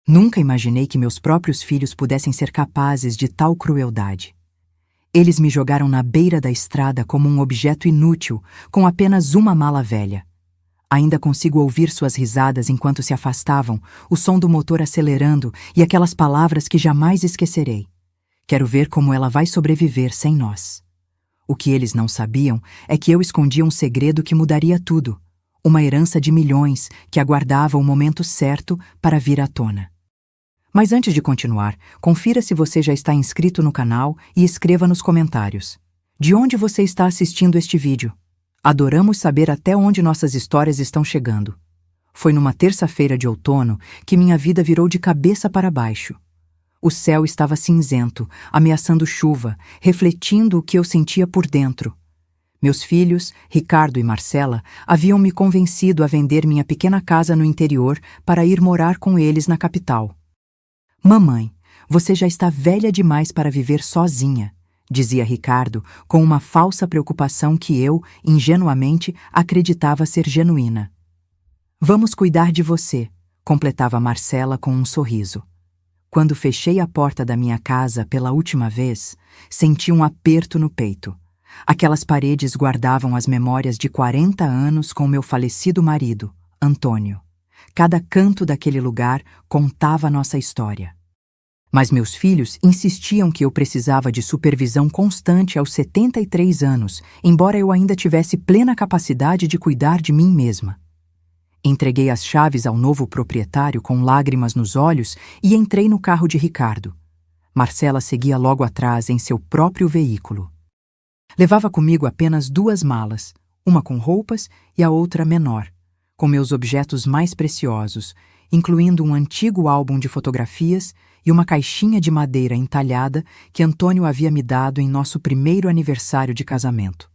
Nunca imaginei que meus próprios filhos pudessem ser capazes de tal crueldade. Eles me jogaram na beira da estrada como um objeto inútil, com apenas uma mala velha. Ainda consigo ouvir suas risadas enquanto se afastavam, o som do motor acelerando e aquelas palavras que jamais esquecerei. Quero ver como ela vai sobreviver sem nós. O que eles não sabiam é que eu escondia um segredo que mudaria tudo. Uma herança de milhões que aguardava o momento certo para vir à tona. Mas antes de continuar, confira se você já está inscrito no canal e escreva nos comentários. De onde você está assistindo este vídeo? Adoramos saber até onde nossas histórias estão chegando. Foi numa terça-feira de outono que minha vida virou de cabeça para baixo. O céu estava cinzento, ameaçando chuva, refletindo o que eu sentia por dentro. Meus filhos, Ricardo e Marcela, haviam me convencido a vender minha pequena casa no interior para ir morar com eles na capital. Mamãe, você já está velha demais para viver sozinha, dizia Ricardo com uma falsa preocupação que eu, ingenuamente, acreditava ser genuína. Vamos cuidar de você, completava Marcela com um sorriso. Quando fechei a porta da minha casa pela última vez, senti um aperto no peito. Aquelas paredes guardavam as memórias de 40 anos com meu falecido marido, Antônio. Cada canto daquele lugar contava nossa história. Mas meus filhos insistiam que eu precisava de supervisão constante aos 73 anos, embora eu ainda tivesse plena capacidade de cuidar de mim mesma. Entreguei as chaves ao novo proprietário com lágrimas nos olhos e entrei no carro de Ricardo. Marcela seguia logo atrás em seu próprio veículo. Levava comigo apenas 2 malas, uma com roupas e a outra menor, com meus objetos mais preciosos, incluindo um antigo álbum de fotografias e uma caixinha de madeira entalhada que Antônio havia me dado em nosso primeiro aniversário de casamento.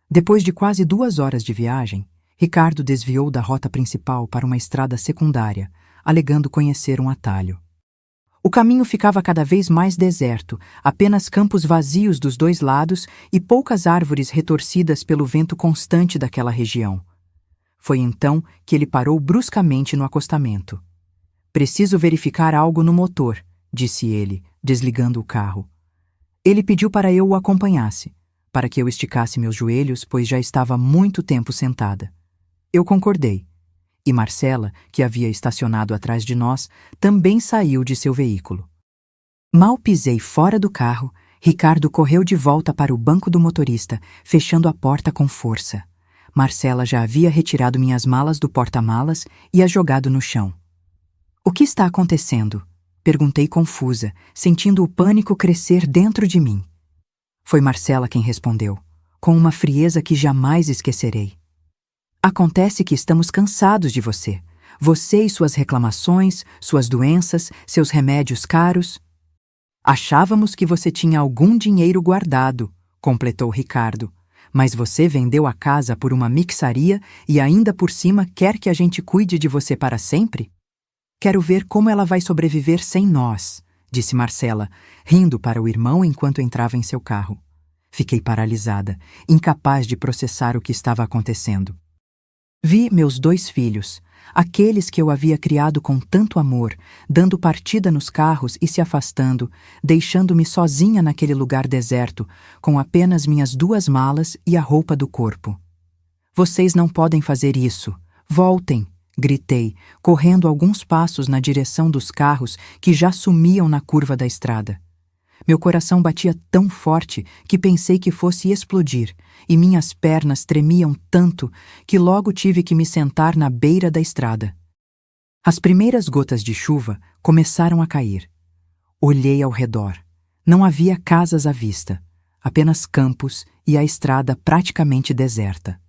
Depois de quase 2 horas de viagem, Ricardo desviou da rota principal para uma estrada secundária, alegando conhecer um atalho. O caminho ficava cada vez mais deserto, apenas campos vazios dos 2 lados e poucas árvores retorcidas pelo vento constante daquela região. Foi então que ele parou bruscamente no acostamento. Preciso verificar algo no motor, disse ele, desligando o carro. Ele pediu para eu o acompanhasse, para que eu esticasse meus joelhos, pois já estava muito tempo sentada. Eu concordei. E Marcela, que havia estacionado atrás de nós, também saiu de seu veículo. Mal pisei fora do carro, Ricardo correu de volta para o banco do motorista, fechando a porta com força. Marcela já havia retirado minhas malas do porta-malas e as jogado no chão. O que está acontecendo? Perguntei confusa, sentindo o pânico crescer dentro de mim. Foi Marcela quem respondeu, com uma frieza que jamais esquecerei. Acontece que estamos cansados de você. Você e suas reclamações, suas doenças, seus remédios caros. Achávamos que você tinha algum dinheiro guardado, completou Ricardo. Mas você vendeu a casa por uma mixaria e ainda por cima quer que a gente cuide de você para sempre? Quero ver como ela vai sobreviver sem nós, disse Marcela, rindo para o irmão enquanto entrava em seu carro. Fiquei paralisada, incapaz de processar o que estava acontecendo. Vi meus 2 filhos, aqueles que eu havia criado com tanto amor, dando partida nos carros e se afastando, deixando-me sozinha naquele lugar deserto, com apenas minhas 2 malas e a roupa do corpo. Vocês não podem fazer isso. Voltem! Gritei, correndo alguns passos na direção dos carros que já sumiam na curva da estrada. Meu coração batia tão forte que pensei que fosse explodir, e minhas pernas tremiam tanto que logo tive que me sentar na beira da estrada. As primeiras gotas de chuva começaram a cair. Olhei ao redor. Não havia casas à vista, apenas campos e a estrada praticamente deserta.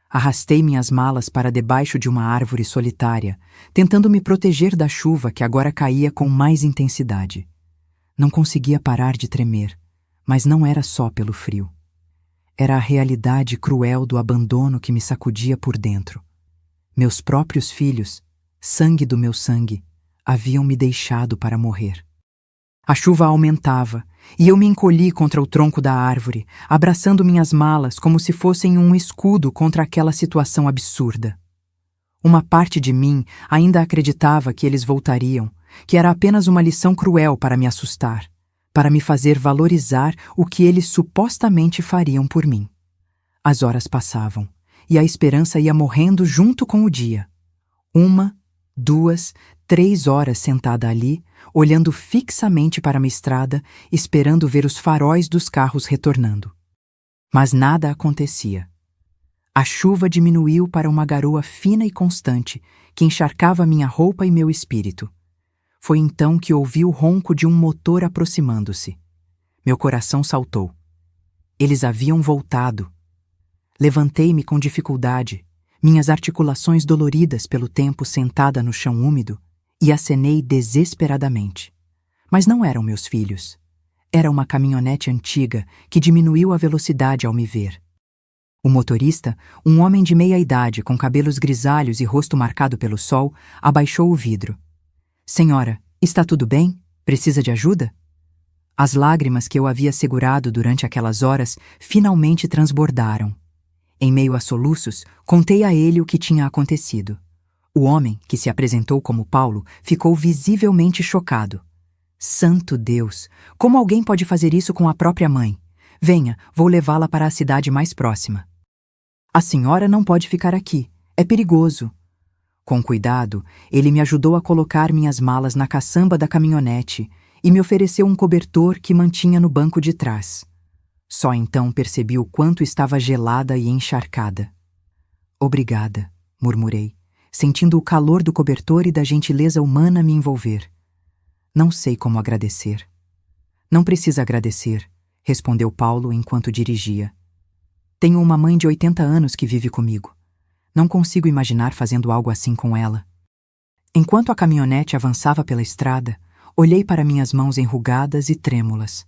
Arrastei minhas malas para debaixo de uma árvore solitária, tentando me proteger da chuva que agora caía com mais intensidade. Não conseguia parar de tremer, mas não era só pelo frio. Era a realidade cruel do abandono que me sacudia por dentro. Meus próprios filhos, sangue do meu sangue, haviam me deixado para morrer. A chuva aumentava, e eu me encolhi contra o tronco da árvore, abraçando minhas malas como se fossem um escudo contra aquela situação absurda. Uma parte de mim ainda acreditava que eles voltariam, que era apenas uma lição cruel para me assustar, para me fazer valorizar o que eles supostamente fariam por mim. As horas passavam, e a esperança ia morrendo junto com o dia. 1, 2, 3 horas sentada ali, olhando fixamente para uma estrada, esperando ver os faróis dos carros retornando. Mas nada acontecia. A chuva diminuiu para uma garoa fina e constante, que encharcava minha roupa e meu espírito. Foi então que ouvi o ronco de um motor aproximando-se. Meu coração saltou. Eles haviam voltado. Levantei-me com dificuldade, minhas articulações doloridas pelo tempo sentada no chão úmido, e acenei desesperadamente. Mas não eram meus filhos. Era uma caminhonete antiga que diminuiu a velocidade ao me ver. O motorista, um homem de meia idade com cabelos grisalhos e rosto marcado pelo sol, abaixou o vidro. Senhora, está tudo bem? Precisa de ajuda? As lágrimas que eu havia segurado durante aquelas horas finalmente transbordaram. Em meio a soluços, contei a ele o que tinha acontecido. O homem, que se apresentou como Paulo, ficou visivelmente chocado. Santo Deus! Como alguém pode fazer isso com a própria mãe? Venha, vou levá-la para a cidade mais próxima. A senhora não pode ficar aqui. É perigoso. Com cuidado, ele me ajudou a colocar minhas malas na caçamba da caminhonete e me ofereceu um cobertor que mantinha no banco de trás. Só então percebi o quanto estava gelada e encharcada. Obrigada, murmurei, sentindo o calor do cobertor e da gentileza humana me envolver. Não sei como agradecer. Não precisa agradecer, respondeu Paulo enquanto dirigia. Tenho uma mãe de 80 anos que vive comigo. Não consigo imaginar fazendo algo assim com ela. Enquanto a caminhonete avançava pela estrada, olhei para minhas mãos enrugadas e trêmulas.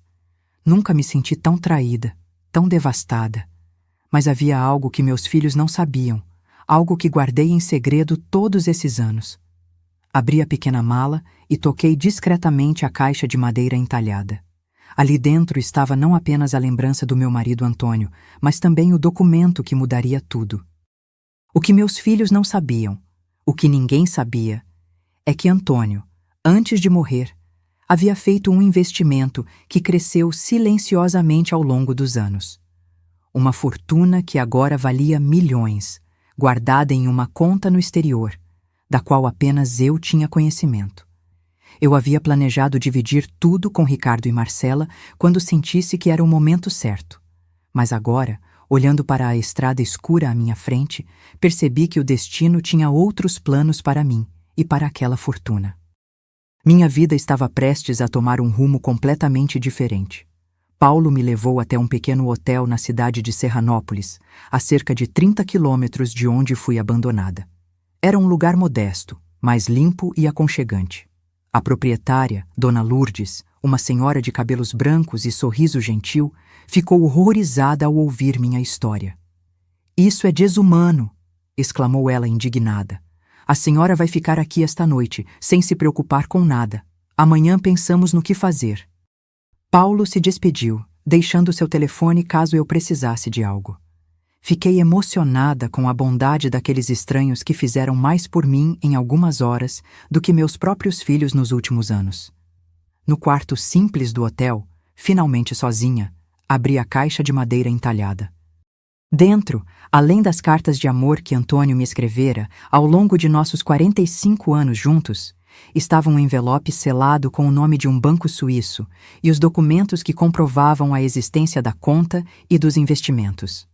Nunca me senti tão traída, tão devastada. Mas havia algo que meus filhos não sabiam, algo que guardei em segredo todos esses anos. Abri a pequena mala e toquei discretamente a caixa de madeira entalhada. Ali dentro estava não apenas a lembrança do meu marido Antônio, mas também o documento que mudaria tudo. O que meus filhos não sabiam, o que ninguém sabia, é que Antônio, antes de morrer, havia feito um investimento que cresceu silenciosamente ao longo dos anos. Uma fortuna que agora valia milhões, guardada em uma conta no exterior, da qual apenas eu tinha conhecimento. Eu havia planejado dividir tudo com Ricardo e Marcela quando sentisse que era o momento certo. Mas agora, olhando para a estrada escura à minha frente, percebi que o destino tinha outros planos para mim e para aquela fortuna. Minha vida estava prestes a tomar um rumo completamente diferente. Paulo me levou até um pequeno hotel na cidade de Serranópolis, a cerca de 30 quilômetros de onde fui abandonada. Era um lugar modesto, mas limpo e aconchegante. A proprietária, Dona Lourdes, uma senhora de cabelos brancos e sorriso gentil, ficou horrorizada ao ouvir minha história. "Isso é desumano!" exclamou ela indignada. "A senhora vai ficar aqui esta noite, sem se preocupar com nada. Amanhã pensamos no que fazer." Paulo se despediu, deixando seu telefone caso eu precisasse de algo. Fiquei emocionada com a bondade daqueles estranhos que fizeram mais por mim em algumas horas do que meus próprios filhos nos últimos anos. No quarto simples do hotel, finalmente sozinha, abri a caixa de madeira entalhada. Dentro, além das cartas de amor que Antônio me escrevera ao longo de nossos 45 anos juntos, estava um envelope selado com o nome de um banco suíço e os documentos que comprovavam a existência da conta e dos investimentos.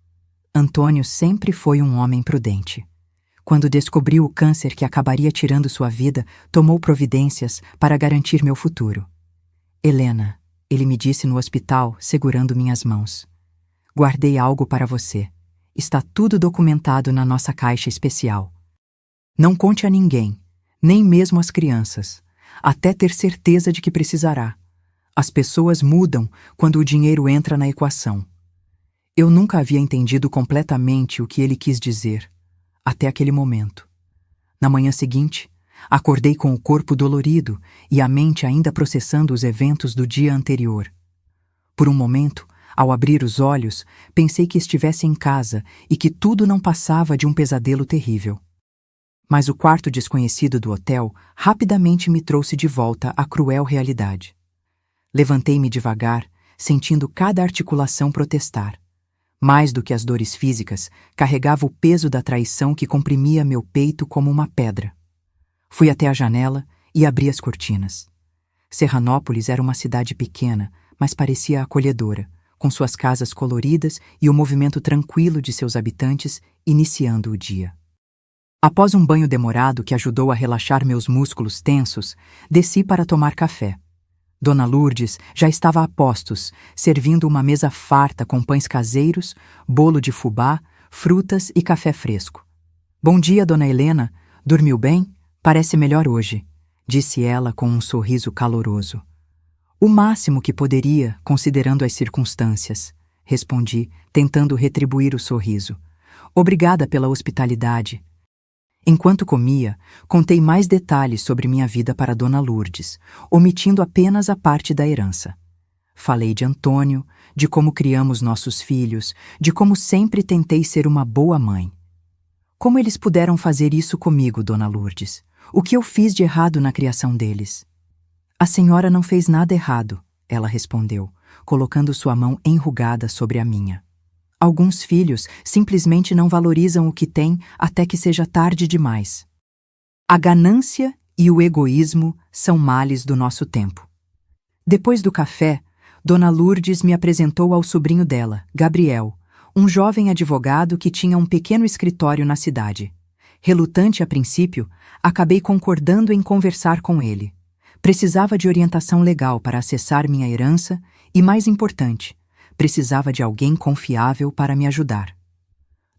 Antônio sempre foi um homem prudente. Quando descobriu o câncer que acabaria tirando sua vida, tomou providências para garantir meu futuro. "Helena", ele me disse no hospital, segurando minhas mãos. "Guardei algo para você. Está tudo documentado na nossa caixa especial. Não conte a ninguém, nem mesmo às crianças, até ter certeza de que precisará. As pessoas mudam quando o dinheiro entra na equação." Eu nunca havia entendido completamente o que ele quis dizer, até aquele momento. Na manhã seguinte, acordei com o corpo dolorido e a mente ainda processando os eventos do dia anterior. Por um momento, ao abrir os olhos, pensei que estivesse em casa e que tudo não passava de um pesadelo terrível. Mas o quarto desconhecido do hotel rapidamente me trouxe de volta à cruel realidade. Levantei-me devagar, sentindo cada articulação protestar. Mais do que as dores físicas, carregava o peso da traição que comprimia meu peito como uma pedra. Fui até a janela e abri as cortinas. Serranópolis era uma cidade pequena, mas parecia acolhedora, com suas casas coloridas e o movimento tranquilo de seus habitantes iniciando o dia. Após um banho demorado que ajudou a relaxar meus músculos tensos, desci para tomar café. Dona Lourdes já estava a postos, servindo uma mesa farta com pães caseiros, bolo de fubá, frutas e café fresco. "Bom dia, Dona Helena. Dormiu bem? Parece melhor hoje", disse ela com um sorriso caloroso. "O máximo que poderia, considerando as circunstâncias", respondi, tentando retribuir o sorriso. "Obrigada pela hospitalidade." Enquanto comia, contei mais detalhes sobre minha vida para Dona Lourdes, omitindo apenas a parte da herança. Falei de Antônio, de como criamos nossos filhos, de como sempre tentei ser uma boa mãe. "Como eles puderam fazer isso comigo, Dona Lourdes? O que eu fiz de errado na criação deles?" "A senhora não fez nada errado", ela respondeu, colocando sua mão enrugada sobre a minha. "Alguns filhos simplesmente não valorizam o que têm até que seja tarde demais. A ganância e o egoísmo são males do nosso tempo." Depois do café, Dona Lourdes me apresentou ao sobrinho dela, Gabriel, um jovem advogado que tinha um pequeno escritório na cidade. Relutante a princípio, acabei concordando em conversar com ele. Precisava de orientação legal para acessar minha herança e, mais importante, precisava de alguém confiável para me ajudar.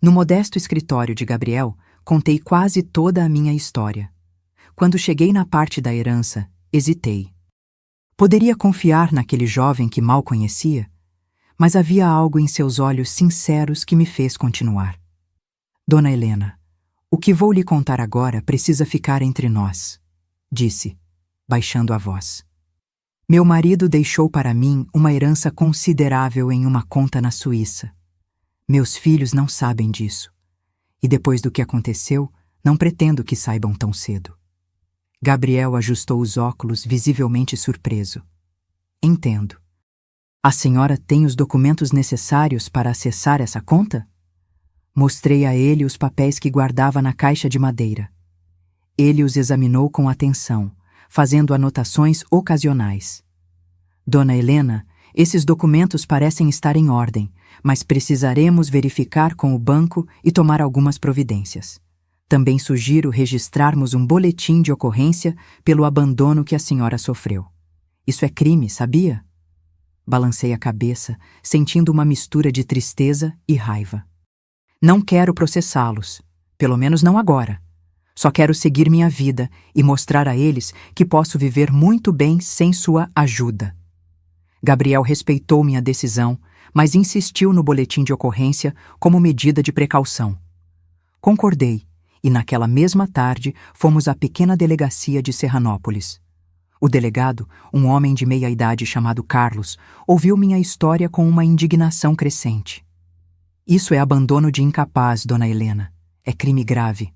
No modesto escritório de Gabriel, contei quase toda a minha história. Quando cheguei na parte da herança, hesitei. Poderia confiar naquele jovem que mal conhecia? Mas havia algo em seus olhos sinceros que me fez continuar. "Dona Helena, o que vou lhe contar agora precisa ficar entre nós", disse, baixando a voz. "Meu marido deixou para mim uma herança considerável em uma conta na Suíça. Meus filhos não sabem disso. E depois do que aconteceu, não pretendo que saibam tão cedo." Gabriel ajustou os óculos, visivelmente surpreso. "Entendo. A senhora tem os documentos necessários para acessar essa conta?" Mostrei a ele os papéis que guardava na caixa de madeira. Ele os examinou com atenção, fazendo anotações ocasionais. "Dona Helena, esses documentos parecem estar em ordem, mas precisaremos verificar com o banco e tomar algumas providências. Também sugiro registrarmos um boletim de ocorrência pelo abandono que a senhora sofreu. Isso é crime, sabia?" Balancei a cabeça, sentindo uma mistura de tristeza e raiva. "Não quero processá-los, pelo menos não agora. Só quero seguir minha vida e mostrar a eles que posso viver muito bem sem sua ajuda." Gabriel respeitou minha decisão, mas insistiu no boletim de ocorrência como medida de precaução. Concordei, e naquela mesma tarde fomos à pequena delegacia de Serranópolis. O delegado, um homem de meia-idade chamado Carlos, ouviu minha história com uma indignação crescente. "Isso é abandono de incapaz, Dona Helena. É crime grave.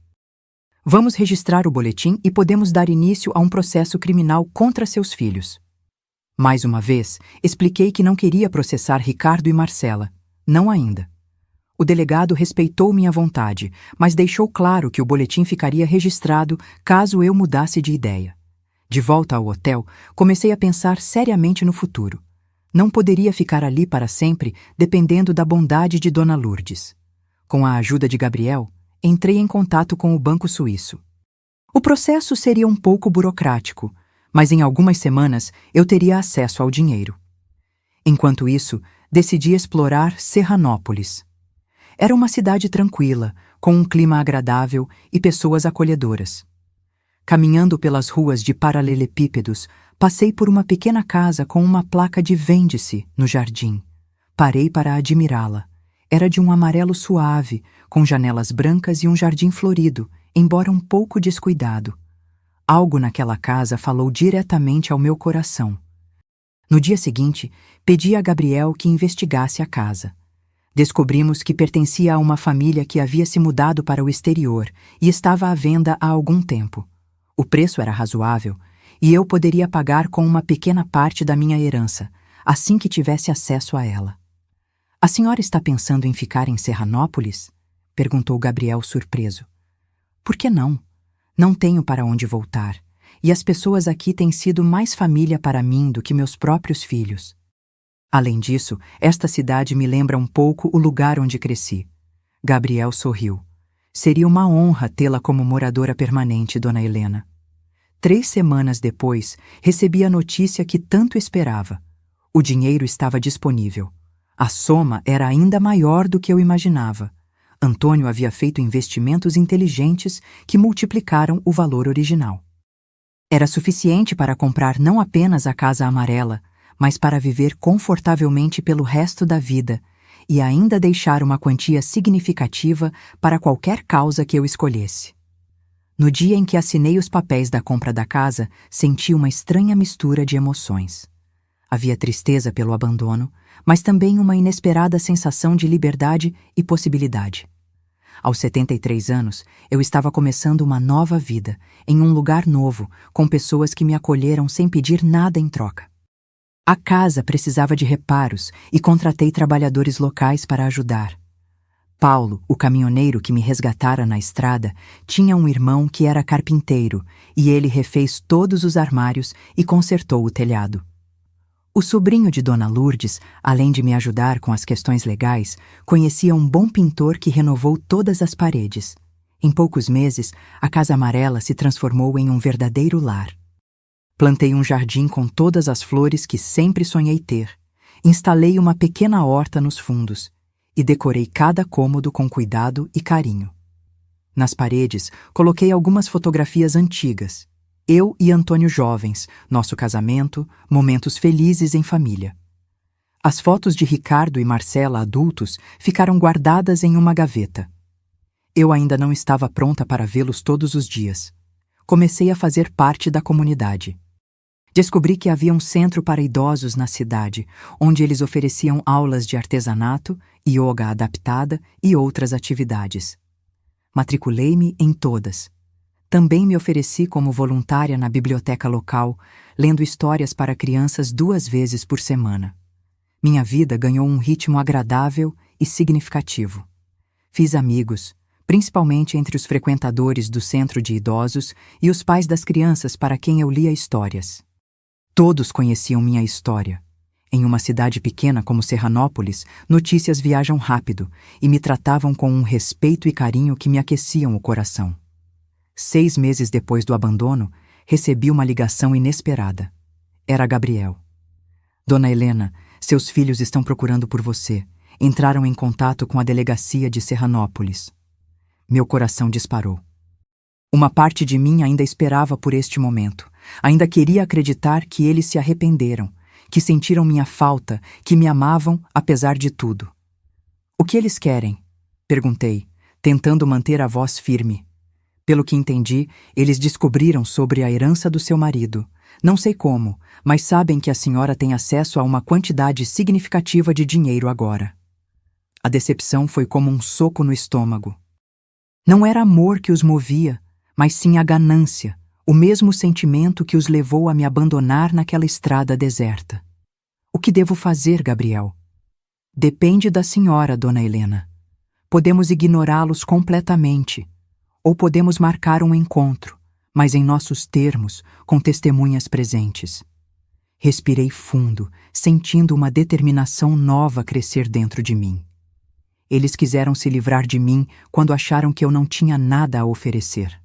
Vamos registrar o boletim e podemos dar início a um processo criminal contra seus filhos." Mais uma vez, expliquei que não queria processar Ricardo e Marcela. Não ainda. O delegado respeitou minha vontade, mas deixou claro que o boletim ficaria registrado caso eu mudasse de ideia. De volta ao hotel, comecei a pensar seriamente no futuro. Não poderia ficar ali para sempre, dependendo da bondade de Dona Lourdes. Com a ajuda de Gabriel, entrei em contato com o Banco Suíço. O processo seria um pouco burocrático, mas em algumas semanas eu teria acesso ao dinheiro. Enquanto isso, decidi explorar Serranópolis. Era uma cidade tranquila, com um clima agradável e pessoas acolhedoras. Caminhando pelas ruas de paralelepípedos, passei por uma pequena casa com uma placa de "Vende-se" no jardim. Parei para admirá-la. Era de um amarelo suave, com janelas brancas e um jardim florido, embora um pouco descuidado. Algo naquela casa falou diretamente ao meu coração. No dia seguinte, pedi a Gabriel que investigasse a casa. Descobrimos que pertencia a uma família que havia se mudado para o exterior e estava à venda há algum tempo. O preço era razoável e eu poderia pagar com uma pequena parte da minha herança, assim que tivesse acesso a ela. A senhora está pensando em ficar em Serranópolis? Perguntou Gabriel surpreso. Por que não? Não tenho para onde voltar, e as pessoas aqui têm sido mais família para mim do que meus próprios filhos. Além disso, esta cidade me lembra um pouco o lugar onde cresci. Gabriel sorriu. Seria uma honra tê-la como moradora permanente, Dona Helena. 3 semanas depois, recebi a notícia que tanto esperava. O dinheiro estava disponível. A soma era ainda maior do que eu imaginava. Antônio havia feito investimentos inteligentes que multiplicaram o valor original. Era suficiente para comprar não apenas a Casa Amarela, mas para viver confortavelmente pelo resto da vida e ainda deixar uma quantia significativa para qualquer causa que eu escolhesse. No dia em que assinei os papéis da compra da casa, senti uma estranha mistura de emoções. Havia tristeza pelo abandono, mas também uma inesperada sensação de liberdade e possibilidade. Aos 73 anos, eu estava começando uma nova vida, em um lugar novo, com pessoas que me acolheram sem pedir nada em troca. A casa precisava de reparos e contratei trabalhadores locais para ajudar. Paulo, o caminhoneiro que me resgatara na estrada, tinha um irmão que era carpinteiro e ele refez todos os armários e consertou o telhado. O sobrinho de Dona Lourdes, além de me ajudar com as questões legais, conhecia um bom pintor que renovou todas as paredes. Em poucos meses, a Casa Amarela se transformou em um verdadeiro lar. Plantei um jardim com todas as flores que sempre sonhei ter. Instalei uma pequena horta nos fundos e decorei cada cômodo com cuidado e carinho. Nas paredes, coloquei algumas fotografias antigas. Eu e Antônio jovens, nosso casamento, momentos felizes em família. As fotos de Ricardo e Marcela adultos ficaram guardadas em uma gaveta. Eu ainda não estava pronta para vê-los todos os dias. Comecei a fazer parte da comunidade. Descobri que havia um centro para idosos na cidade, onde eles ofereciam aulas de artesanato, yoga adaptada e outras atividades. Matriculei-me em todas. Também me ofereci como voluntária na biblioteca local, lendo histórias para crianças 2 vezes por semana. Minha vida ganhou um ritmo agradável e significativo. Fiz amigos, principalmente entre os frequentadores do centro de idosos e os pais das crianças para quem eu lia histórias. Todos conheciam minha história. Em uma cidade pequena como Serranópolis, notícias viajam rápido e me tratavam com um respeito e carinho que me aqueciam o coração. 6 meses depois do abandono, recebi uma ligação inesperada. Era Gabriel. Dona Helena, seus filhos estão procurando por você. Entraram em contato com a delegacia de Serranópolis. Meu coração disparou. Uma parte de mim ainda esperava por este momento. Ainda queria acreditar que eles se arrependeram, que sentiram minha falta, que me amavam apesar de tudo. O que eles querem? Perguntei, tentando manter a voz firme. Pelo que entendi, eles descobriram sobre a herança do seu marido. Não sei como, mas sabem que a senhora tem acesso a uma quantidade significativa de dinheiro agora. A decepção foi como um soco no estômago. Não era amor que os movia, mas sim a ganância, o mesmo sentimento que os levou a me abandonar naquela estrada deserta. O que devo fazer, Gabriel? Depende da senhora, Dona Helena. Podemos ignorá-los completamente. Ou podemos marcar um encontro, mas em nossos termos, com testemunhas presentes. Respirei fundo, sentindo uma determinação nova crescer dentro de mim. Eles quiseram se livrar de mim quando acharam que eu não tinha nada a oferecer.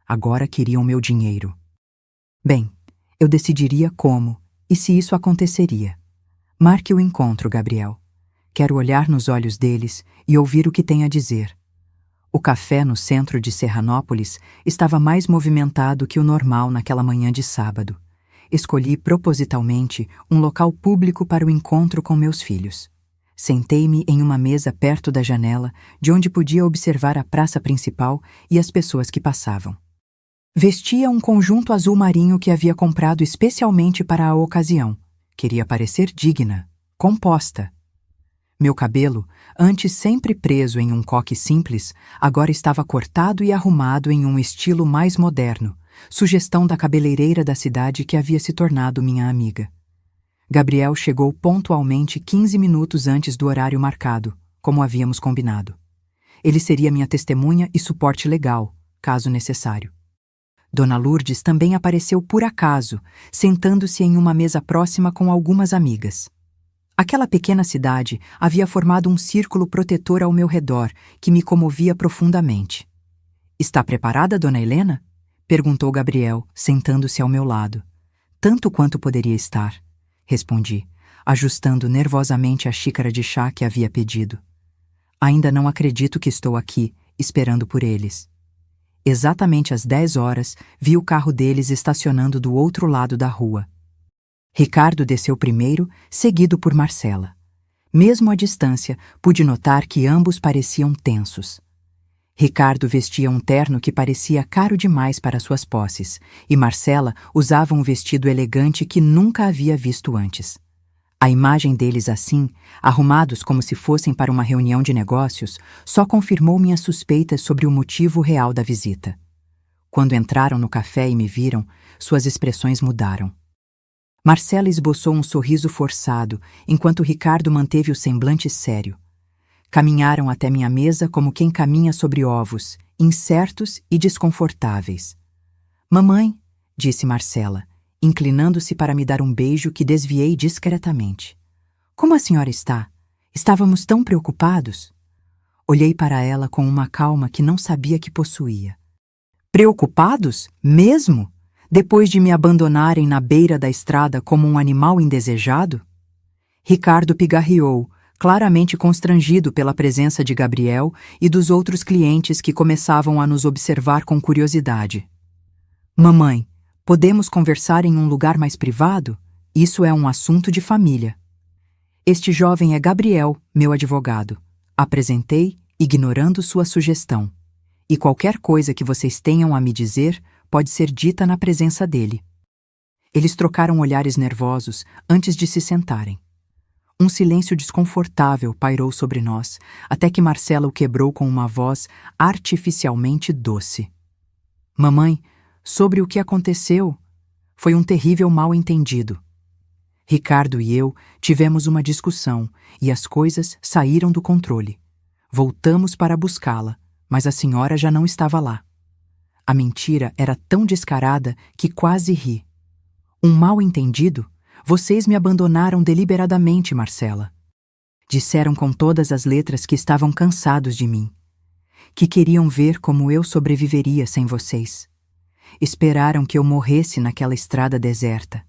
Agora queriam meu dinheiro. Bem, eu decidiria como e se isso aconteceria. Marque o encontro, Gabriel. Quero olhar nos olhos deles e ouvir o que têm a dizer. O café no centro de Serranópolis estava mais movimentado que o normal naquela manhã de sábado. Escolhi propositalmente um local público para o encontro com meus filhos. Sentei-me em uma mesa perto da janela, de onde podia observar a praça principal e as pessoas que passavam. Vestia um conjunto azul marinho que havia comprado especialmente para a ocasião. Queria parecer digna, composta. Meu cabelo, antes sempre preso em um coque simples, agora estava cortado e arrumado em um estilo mais moderno, sugestão da cabeleireira da cidade que havia se tornado minha amiga. Gabriel chegou pontualmente 15 minutos antes do horário marcado, como havíamos combinado. Ele seria minha testemunha e suporte legal, caso necessário. Dona Lourdes também apareceu por acaso, sentando-se em uma mesa próxima com algumas amigas. Aquela pequena cidade havia formado um círculo protetor ao meu redor que me comovia profundamente. "Está preparada, Dona Helena?" perguntou Gabriel, sentando-se ao meu lado. "Tanto quanto poderia estar", respondi, ajustando nervosamente a xícara de chá que havia pedido. "Ainda não acredito que estou aqui, esperando por eles." Exatamente às 10 horas, vi o carro deles estacionando do outro lado da rua. Ricardo desceu primeiro, seguido por Marcela. Mesmo à distância, pude notar que ambos pareciam tensos. Ricardo vestia um terno que parecia caro demais para suas posses, e Marcela usava um vestido elegante que nunca havia visto antes. A imagem deles assim, arrumados como se fossem para uma reunião de negócios, só confirmou minhas suspeitas sobre o motivo real da visita. Quando entraram no café e me viram, suas expressões mudaram. Marcela esboçou um sorriso forçado, enquanto Ricardo manteve o semblante sério. Caminharam até minha mesa como quem caminha sobre ovos, incertos e desconfortáveis. "Mamãe", disse Marcela, inclinando-se para me dar um beijo que desviei discretamente. "Como a senhora está? Estávamos tão preocupados." Olhei para ela com uma calma que não sabia que possuía. "Preocupados? Mesmo? Depois de me abandonarem na beira da estrada como um animal indesejado?" Ricardo pigarreou, claramente constrangido pela presença de Gabriel e dos outros clientes que começavam a nos observar com curiosidade. "Mamãe, podemos conversar em um lugar mais privado? Isso é um assunto de família." "Este jovem é Gabriel, meu advogado", apresentei, ignorando sua sugestão. "E qualquer coisa que vocês tenham a me dizer pode ser dita na presença dele." Eles trocaram olhares nervosos antes de se sentarem. Um silêncio desconfortável pairou sobre nós, até que Marcela o quebrou com uma voz artificialmente doce. "Mamãe, sobre o que aconteceu, foi um terrível mal-entendido. Ricardo e eu tivemos uma discussão e as coisas saíram do controle. Voltamos para buscá-la, mas a senhora já não estava lá. A mentira era tão descarada que quase ri. Um mal-entendido? Vocês me abandonaram deliberadamente, Marcela. Disseram com todas as letras que estavam cansados de mim, que queriam ver como eu sobreviveria sem vocês. Esperaram que eu morresse naquela estrada deserta."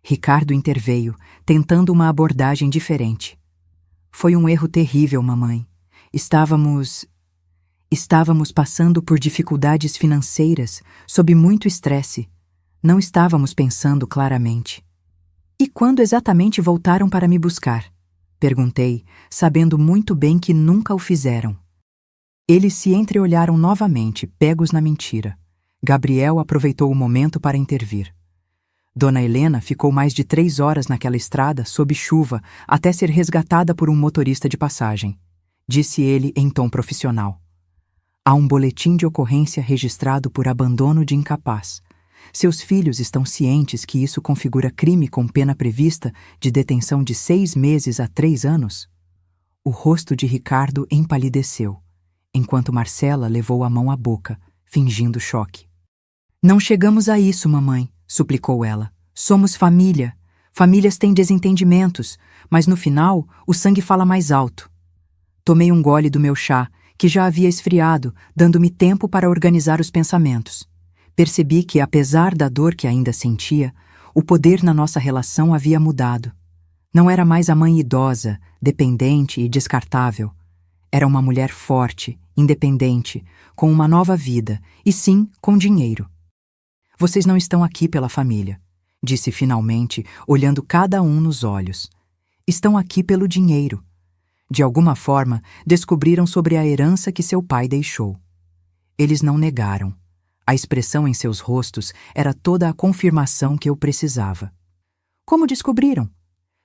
Ricardo interveio, tentando uma abordagem diferente. "Foi um erro terrível, mamãe. Estávamos passando por dificuldades financeiras, sob muito estresse. Não estávamos pensando claramente." "E quando exatamente voltaram para me buscar?" perguntei, sabendo muito bem que nunca o fizeram. Eles se entreolharam novamente, pegos na mentira. Gabriel aproveitou o momento para intervir. "Dona Helena ficou mais de 3 horas naquela estrada, sob chuva, até ser resgatada por um motorista de passagem", disse ele em tom profissional. "Há um boletim de ocorrência registrado por abandono de incapaz. Seus filhos estão cientes que isso configura crime com pena prevista de detenção de 6 meses a 3 anos?" O rosto de Ricardo empalideceu, enquanto Marcela levou a mão à boca, fingindo choque. "Não chegamos a isso, mamãe", suplicou ela. "Somos família. Famílias têm desentendimentos, mas no final o sangue fala mais alto." Tomei um gole do meu chá, que já havia esfriado, dando-me tempo para organizar os pensamentos. Percebi que, apesar da dor que ainda sentia, o poder na nossa relação havia mudado. Não era mais a mãe idosa, dependente e descartável. Era uma mulher forte, independente, com uma nova vida, e sim, com dinheiro. "Vocês não estão aqui pela família", disse finalmente, olhando cada um nos olhos. "Estão aqui pelo dinheiro. De alguma forma, descobriram sobre a herança que seu pai deixou." Eles não negaram. A expressão em seus rostos era toda a confirmação que eu precisava. "Como descobriram?"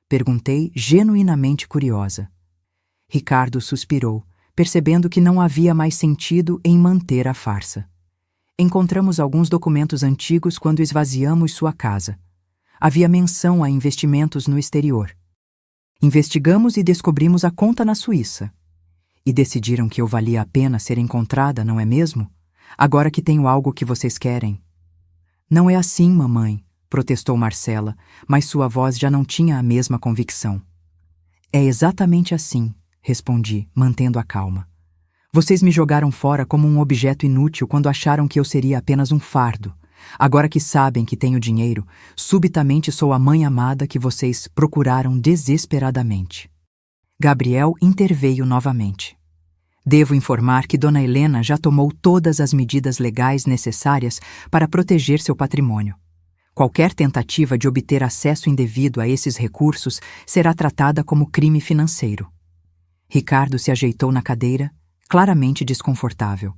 perguntei, genuinamente curiosa. Ricardo suspirou, percebendo que não havia mais sentido em manter a farsa. Encontramos alguns documentos antigos quando esvaziamos sua casa. Havia menção a investimentos no exterior. Investigamos e descobrimos a conta na Suíça. E decidiram que eu valia a pena ser encontrada, não é mesmo? Agora que tenho algo que vocês querem. Não é assim, mamãe, protestou Marcela, mas sua voz já não tinha a mesma convicção. É exatamente assim, respondi, mantendo a calma. Vocês me jogaram fora como um objeto inútil quando acharam que eu seria apenas um fardo. Agora que sabem que tenho dinheiro, subitamente sou a mãe amada que vocês procuraram desesperadamente. Gabriel interveio novamente. Devo informar que Dona Helena já tomou todas as medidas legais necessárias para proteger seu patrimônio. Qualquer tentativa de obter acesso indevido a esses recursos será tratada como crime financeiro. Ricardo se ajeitou na cadeira, claramente desconfortável.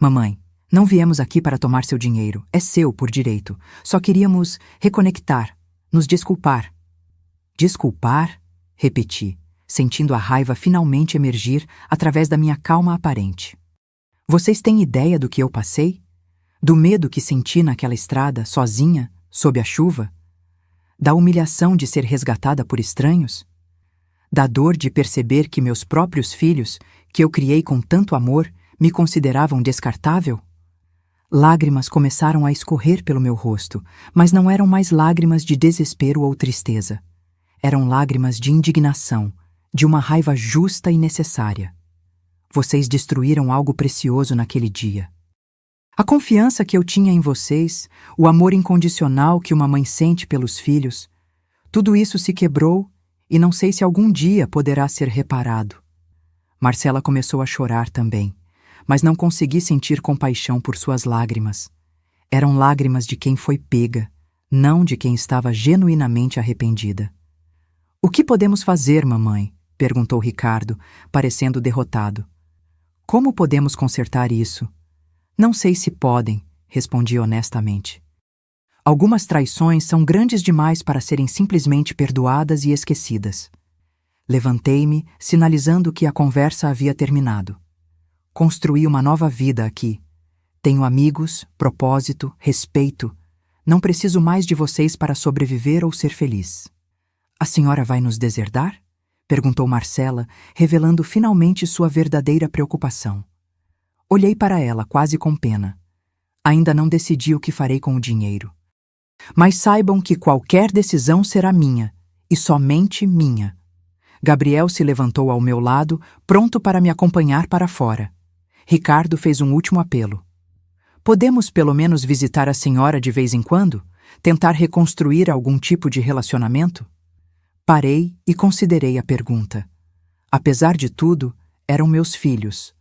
Mamãe, não viemos aqui para tomar seu dinheiro. É seu por direito. Só queríamos reconectar, nos desculpar. Desculpar? Repeti, sentindo a raiva finalmente emergir através da minha calma aparente. Vocês têm ideia do que eu passei? Do medo que senti naquela estrada, sozinha, sob a chuva? Da humilhação de ser resgatada por estranhos? Da dor de perceber que meus próprios filhos, que eu criei com tanto amor, me consideravam descartável? Lágrimas começaram a escorrer pelo meu rosto, mas não eram mais lágrimas de desespero ou tristeza. Eram lágrimas de indignação, de uma raiva justa e necessária. Vocês destruíram algo precioso naquele dia. A confiança que eu tinha em vocês, o amor incondicional que uma mãe sente pelos filhos, tudo isso se quebrou e não sei se algum dia poderá ser reparado. Marcela começou a chorar também, mas não consegui sentir compaixão por suas lágrimas. Eram lágrimas de quem foi pega, não de quem estava genuinamente arrependida. O que podemos fazer, mamãe? Perguntou Ricardo, parecendo derrotado. Como podemos consertar isso? Não sei se podem, respondi honestamente. Algumas traições são grandes demais para serem simplesmente perdoadas e esquecidas. Levantei-me, sinalizando que a conversa havia terminado. Construí uma nova vida aqui. Tenho amigos, propósito, respeito. Não preciso mais de vocês para sobreviver ou ser feliz. A senhora vai nos deserdar? Perguntou Marcela, revelando finalmente sua verdadeira preocupação. Olhei para ela, quase com pena. Ainda não decidi o que farei com o dinheiro. Mas saibam que qualquer decisão será minha, e somente minha. Gabriel se levantou ao meu lado, pronto para me acompanhar para fora. Ricardo fez um último apelo. Podemos pelo menos visitar a senhora de vez em quando? Tentar reconstruir algum tipo de relacionamento? Parei e considerei a pergunta. Apesar de tudo, eram meus filhos.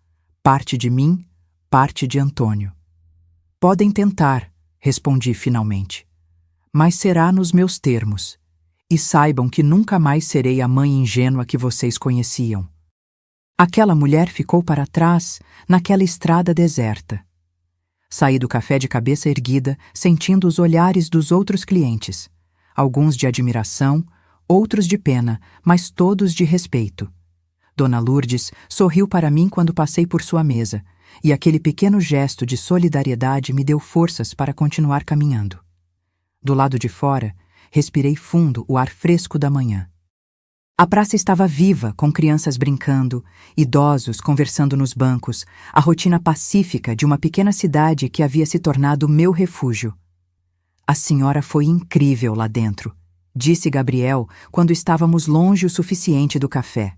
Parte de mim, parte de Antônio. Podem tentar, respondi finalmente. Mas será nos meus termos. E saibam que nunca mais serei a mãe ingênua que vocês conheciam. Aquela mulher ficou para trás, naquela estrada deserta. Saí do café de cabeça erguida, sentindo os olhares dos outros clientes. Alguns de admiração, outros de pena, mas todos de respeito. Dona Lourdes sorriu para mim quando passei por sua mesa, e aquele pequeno gesto de solidariedade me deu forças para continuar caminhando. Do lado de fora, respirei fundo o ar fresco da manhã. A praça estava viva, com crianças brincando, idosos conversando nos bancos, a rotina pacífica de uma pequena cidade que havia se tornado meu refúgio. A senhora foi incrível lá dentro, disse Gabriel quando estávamos longe o suficiente do café.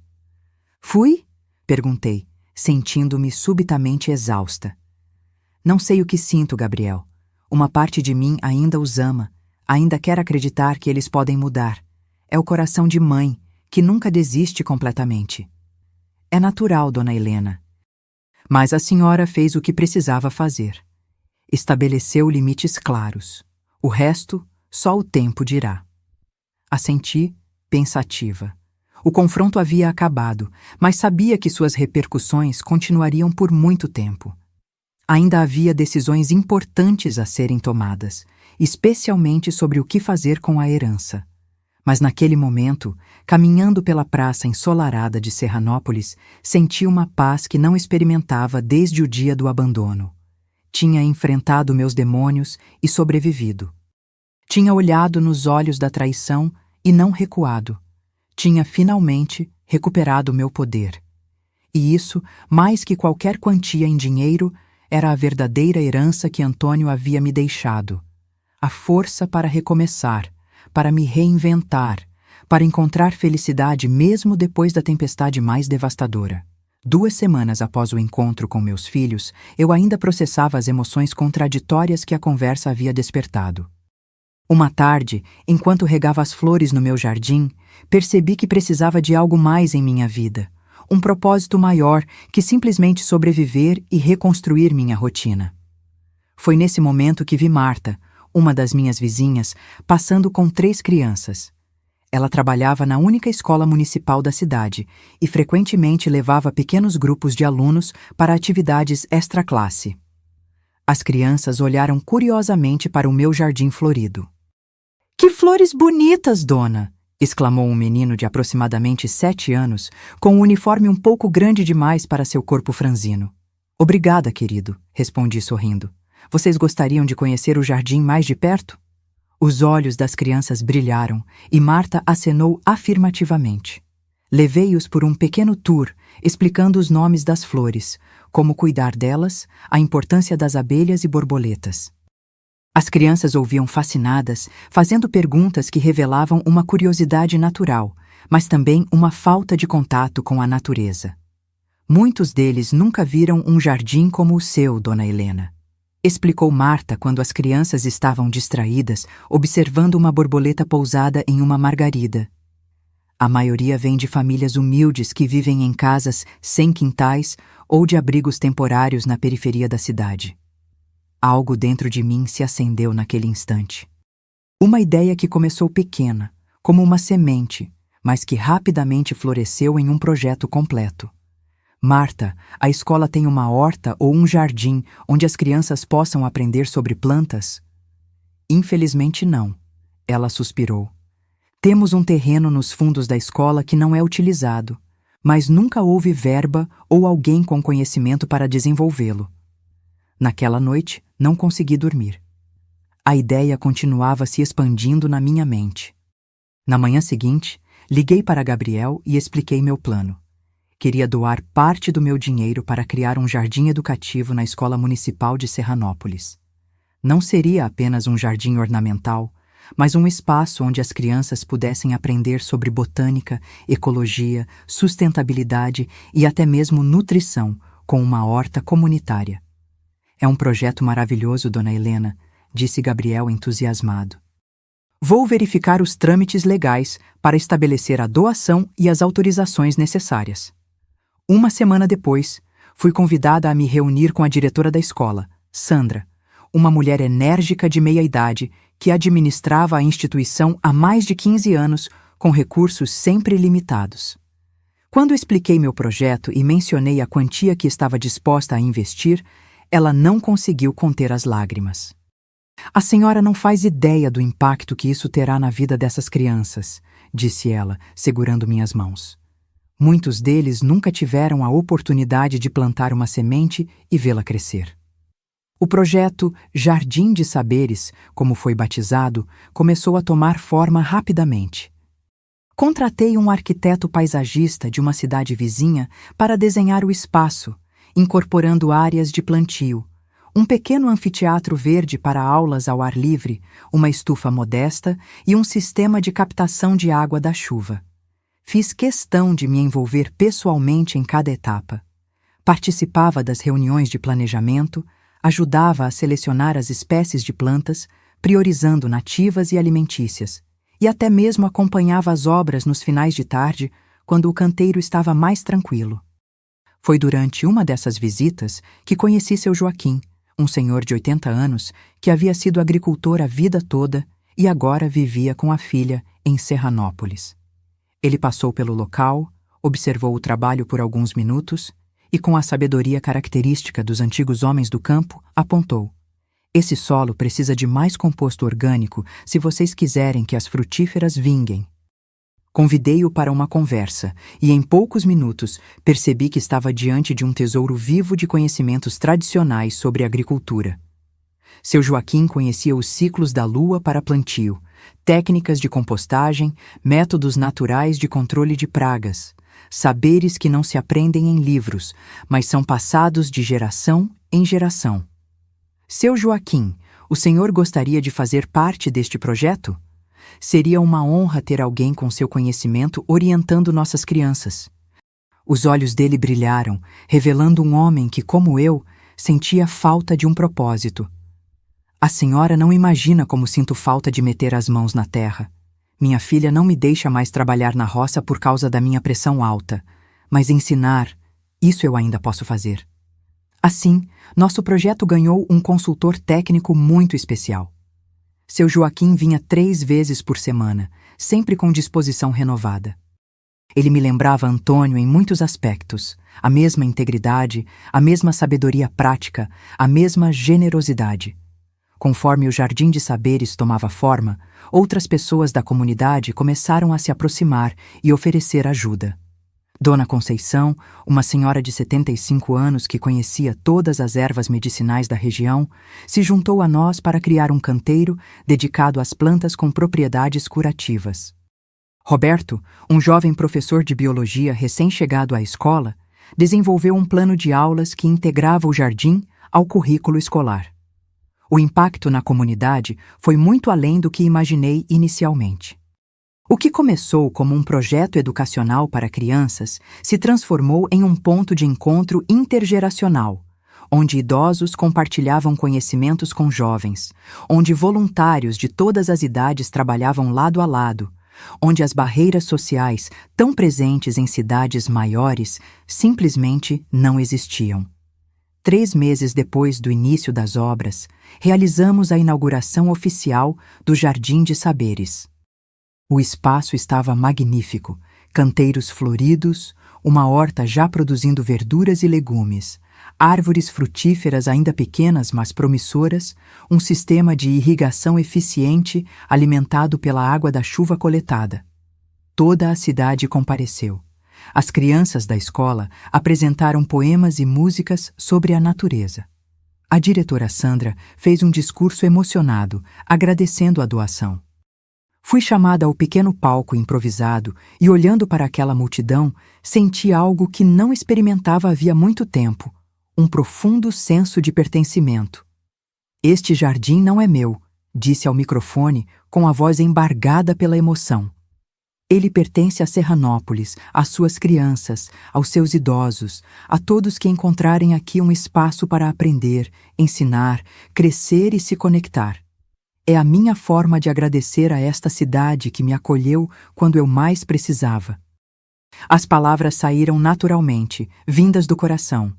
Fui? Perguntei, sentindo-me subitamente exausta. Não sei o que sinto, Gabriel. Uma parte de mim ainda os ama, ainda quer acreditar que eles podem mudar. É o coração de mãe, que nunca desiste completamente. É natural, Dona Helena. Mas a senhora fez o que precisava fazer. Estabeleceu limites claros. O resto, só o tempo dirá. Assenti, pensativa. O confronto havia acabado, mas sabia que suas repercussões continuariam por muito tempo. Ainda havia decisões importantes a serem tomadas, especialmente sobre o que fazer com a herança. Mas naquele momento, caminhando pela praça ensolarada de Serranópolis, senti uma paz que não experimentava desde o dia do abandono. Tinha enfrentado meus demônios e sobrevivido. Tinha olhado nos olhos da traição e não recuado. Tinha finalmente recuperado meu poder. E isso, mais que qualquer quantia em dinheiro, era a verdadeira herança que Antônio havia me deixado. A força para recomeçar, para me reinventar, para encontrar felicidade mesmo depois da tempestade mais devastadora. 2 semanas após o encontro com meus filhos, eu ainda processava as emoções contraditórias que a conversa havia despertado. Uma tarde, enquanto regava as flores no meu jardim, percebi que precisava de algo mais em minha vida, um propósito maior que simplesmente sobreviver e reconstruir minha rotina. Foi nesse momento que vi Marta, uma das minhas vizinhas, passando com 3 crianças. Ela trabalhava na única escola municipal da cidade e frequentemente levava pequenos grupos de alunos para atividades extra-classe. As crianças olharam curiosamente para o meu jardim florido. "Que flores bonitas, dona!" exclamou um menino de aproximadamente 7 anos, com um uniforme um pouco grande demais para seu corpo franzino. "Obrigada, querido", respondi sorrindo. "Vocês gostariam de conhecer o jardim mais de perto?" Os olhos das crianças brilharam e Marta acenou afirmativamente. Levei-os por um pequeno tour, explicando os nomes das flores, como cuidar delas, a importância das abelhas e borboletas. As crianças ouviam fascinadas, fazendo perguntas que revelavam uma curiosidade natural, mas também uma falta de contato com a natureza. Muitos deles nunca viram um jardim como o seu, dona Helena, explicou Marta quando as crianças estavam distraídas, observando uma borboleta pousada em uma margarida. A maioria vem de famílias humildes que vivem em casas sem quintais ou de abrigos temporários na periferia da cidade. Algo dentro de mim se acendeu naquele instante. Uma ideia que começou pequena, como uma semente, mas que rapidamente floresceu em um projeto completo. "Marta, a escola tem uma horta ou um jardim onde as crianças possam aprender sobre plantas?" "Infelizmente não", ela suspirou. "Temos um terreno nos fundos da escola que não é utilizado, mas nunca houve verba ou alguém com conhecimento para desenvolvê-lo." Naquela noite, não consegui dormir. A ideia continuava se expandindo na minha mente. Na manhã seguinte, liguei para Gabriel e expliquei meu plano. Queria doar parte do meu dinheiro para criar um jardim educativo na Escola Municipal de Serranópolis. Não seria apenas um jardim ornamental, mas um espaço onde as crianças pudessem aprender sobre botânica, ecologia, sustentabilidade e até mesmo nutrição, com uma horta comunitária. "É um projeto maravilhoso, dona Helena", disse Gabriel entusiasmado. "Vou verificar os trâmites legais para estabelecer a doação e as autorizações necessárias." 1 semana depois, fui convidada a me reunir com a diretora da escola, Sandra, uma mulher enérgica de meia-idade que administrava a instituição há mais de 15 anos com recursos sempre limitados. Quando expliquei meu projeto e mencionei a quantia que estava disposta a investir, ela não conseguiu conter as lágrimas. "A senhora não faz ideia do impacto que isso terá na vida dessas crianças", disse ela, segurando minhas mãos. "Muitos deles nunca tiveram a oportunidade de plantar uma semente e vê-la crescer." O projeto Jardim de Saberes, como foi batizado, começou a tomar forma rapidamente. Contratei um arquiteto paisagista de uma cidade vizinha para desenhar o espaço, incorporando áreas de plantio, um pequeno anfiteatro verde para aulas ao ar livre, uma estufa modesta e um sistema de captação de água da chuva. Fiz questão de me envolver pessoalmente em cada etapa. Participava das reuniões de planejamento, ajudava a selecionar as espécies de plantas, priorizando nativas e alimentícias, e até mesmo acompanhava as obras nos finais de tarde, quando o canteiro estava mais tranquilo. Foi durante uma dessas visitas que conheci seu Joaquim, um senhor de 80 anos que havia sido agricultor a vida toda e agora vivia com a filha em Serranópolis. Ele passou pelo local, observou o trabalho por alguns minutos e, com a sabedoria característica dos antigos homens do campo, apontou: "Esse solo precisa de mais composto orgânico se vocês quiserem que as frutíferas vinguem. Convidei-o para uma conversa e, em poucos minutos, percebi que estava diante de um tesouro vivo de conhecimentos tradicionais sobre agricultura. Seu Joaquim conhecia os ciclos da lua para plantio, técnicas de compostagem, métodos naturais de controle de pragas, saberes que não se aprendem em livros, mas são passados de geração em geração. Seu Joaquim, o senhor gostaria de fazer parte deste projeto? Seria uma honra ter alguém com seu conhecimento orientando nossas crianças. Os olhos dele brilharam, revelando um homem que, como eu, sentia falta de um propósito. A senhora não imagina como sinto falta de meter as mãos na terra. Minha filha não me deixa mais trabalhar na roça por causa da minha pressão alta, mas ensinar, isso eu ainda posso fazer. Assim, nosso projeto ganhou um consultor técnico muito especial. Seu Joaquim vinha 3 vezes por semana, sempre com disposição renovada. Ele me lembrava Antônio em muitos aspectos, a mesma integridade, a mesma sabedoria prática, a mesma generosidade. Conforme o Jardim de Saberes tomava forma, outras pessoas da comunidade começaram a se aproximar e oferecer ajuda. Dona Conceição, uma senhora de 75 anos que conhecia todas as ervas medicinais da região, se juntou a nós para criar um canteiro dedicado às plantas com propriedades curativas. Roberto, um jovem professor de biologia recém-chegado à escola, desenvolveu um plano de aulas que integrava o jardim ao currículo escolar. O impacto na comunidade foi muito além do que imaginei inicialmente. O que começou como um projeto educacional para crianças se transformou em um ponto de encontro intergeracional, onde idosos compartilhavam conhecimentos com jovens, onde voluntários de todas as idades trabalhavam lado a lado, onde as barreiras sociais, tão presentes em cidades maiores, simplesmente não existiam. 3 meses depois do início das obras, realizamos a inauguração oficial do Jardim de Saberes. O espaço estava magnífico, canteiros floridos, uma horta já produzindo verduras e legumes, árvores frutíferas ainda pequenas mas promissoras, um sistema de irrigação eficiente alimentado pela água da chuva coletada. Toda a cidade compareceu. As crianças da escola apresentaram poemas e músicas sobre a natureza. A diretora Sandra fez um discurso emocionado, agradecendo a doação. Fui chamada ao pequeno palco improvisado e, olhando para aquela multidão, senti algo que não experimentava havia muito tempo, um profundo senso de pertencimento. Este jardim não é meu, disse ao microfone com a voz embargada pela emoção. Ele pertence a Serranópolis, às suas crianças, aos seus idosos, a todos que encontrarem aqui um espaço para aprender, ensinar, crescer e se conectar. É a minha forma de agradecer a esta cidade que me acolheu quando eu mais precisava. As palavras saíram naturalmente, vindas do coração.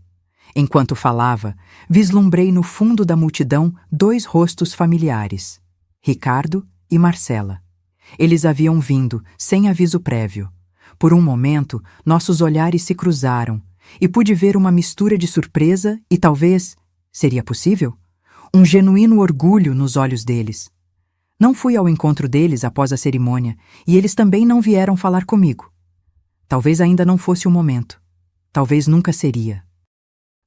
Enquanto falava, vislumbrei no fundo da multidão 2 rostos familiares, Ricardo e Marcela. Eles haviam vindo, sem aviso prévio. Por um momento, nossos olhares se cruzaram, e pude ver uma mistura de surpresa e talvez, seria possível? Um genuíno orgulho nos olhos deles. Não fui ao encontro deles após a cerimônia, e eles também não vieram falar comigo. Talvez ainda não fosse o momento. Talvez nunca seria.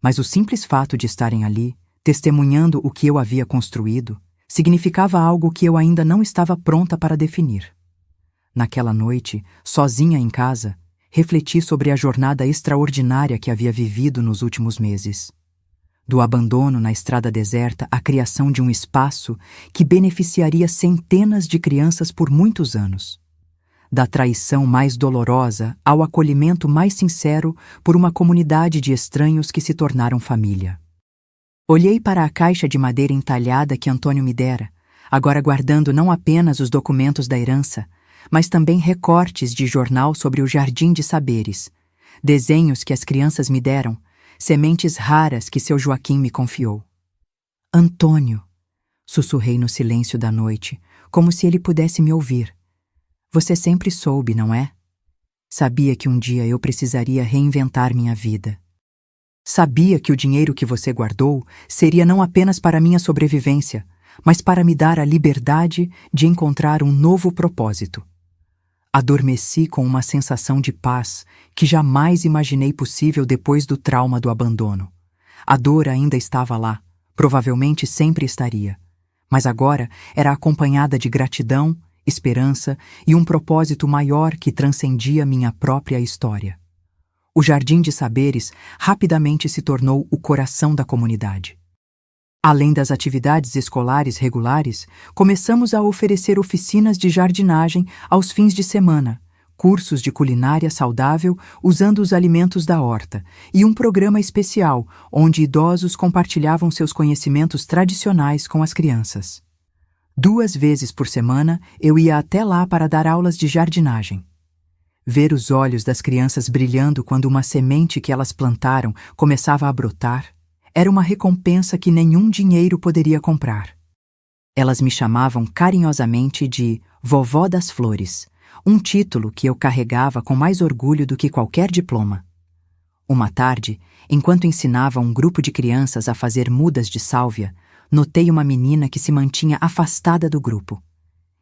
Mas o simples fato de estarem ali, testemunhando o que eu havia construído, significava algo que eu ainda não estava pronta para definir. Naquela noite, sozinha em casa, refleti sobre a jornada extraordinária que havia vivido nos últimos meses. Do abandono na estrada deserta à criação de um espaço que beneficiaria centenas de crianças por muitos anos. Da traição mais dolorosa ao acolhimento mais sincero por uma comunidade de estranhos que se tornaram família. Olhei para a caixa de madeira entalhada que Antônio me dera, agora guardando não apenas os documentos da herança, mas também recortes de jornal sobre o Jardim de Saberes, desenhos que as crianças me deram, sementes raras que seu Joaquim me confiou. Antônio, sussurrei no silêncio da noite, como se ele pudesse me ouvir. Você sempre soube, não é? Sabia que um dia eu precisaria reinventar minha vida. Sabia que o dinheiro que você guardou seria não apenas para minha sobrevivência, mas para me dar a liberdade de encontrar um novo propósito. Adormeci com uma sensação de paz que jamais imaginei possível depois do trauma do abandono. A dor ainda estava lá, provavelmente sempre estaria, mas agora era acompanhada de gratidão, esperança e um propósito maior que transcendia minha própria história. O Jardim de Saberes rapidamente se tornou o coração da comunidade. Além das atividades escolares regulares, começamos a oferecer oficinas de jardinagem aos fins de semana, cursos de culinária saudável usando os alimentos da horta e um programa especial onde idosos compartilhavam seus conhecimentos tradicionais com as crianças. 2 vezes por semana eu ia até lá para dar aulas de jardinagem. Ver os olhos das crianças brilhando quando uma semente que elas plantaram começava a brotar era uma recompensa que nenhum dinheiro poderia comprar. Elas me chamavam carinhosamente de Vovó das Flores, um título que eu carregava com mais orgulho do que qualquer diploma. Uma tarde, enquanto ensinava um grupo de crianças a fazer mudas de sálvia, notei uma menina que se mantinha afastada do grupo.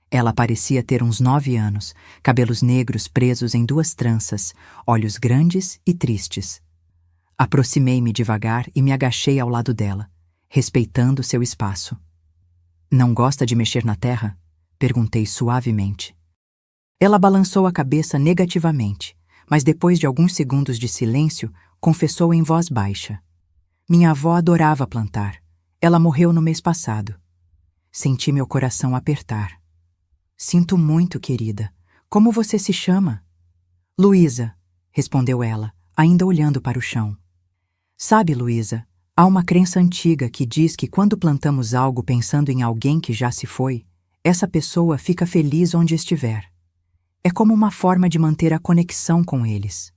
Ela parecia ter uns 9 anos, cabelos negros presos em 2 tranças, olhos grandes e tristes. Aproximei-me devagar e me agachei ao lado dela, respeitando seu espaço. "Não gosta de mexer na terra?" perguntei suavemente. Ela balançou a cabeça negativamente, mas depois de alguns segundos de silêncio, confessou em voz baixa. "Minha avó adorava plantar. Ela morreu no mês passado." Senti meu coração apertar. "Sinto muito, querida. Como você se chama?" "Luísa", respondeu ela, ainda olhando para o chão. "Sabe, Luísa, há uma crença antiga que diz que quando plantamos algo pensando em alguém que já se foi, essa pessoa fica feliz onde estiver. É como uma forma de manter a conexão com eles."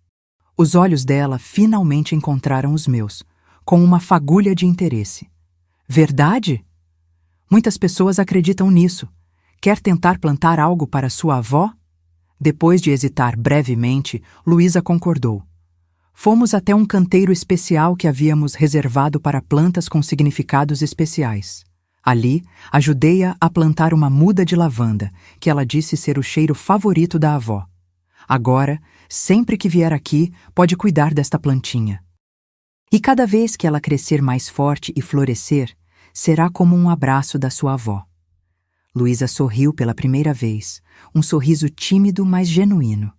Os olhos dela finalmente encontraram os meus, com uma fagulha de interesse. "Verdade? Muitas pessoas acreditam nisso. Quer tentar plantar algo para sua avó?" Depois de hesitar brevemente, Luísa concordou. Fomos até um canteiro especial que havíamos reservado para plantas com significados especiais. Ali, ajudei-a a plantar uma muda de lavanda, que ela disse ser o cheiro favorito da avó. Agora, sempre que vier aqui, pode cuidar desta plantinha. E cada vez que ela crescer mais forte e florescer, será como um abraço da sua avó. Luísa sorriu pela primeira vez, um sorriso tímido, mas genuíno.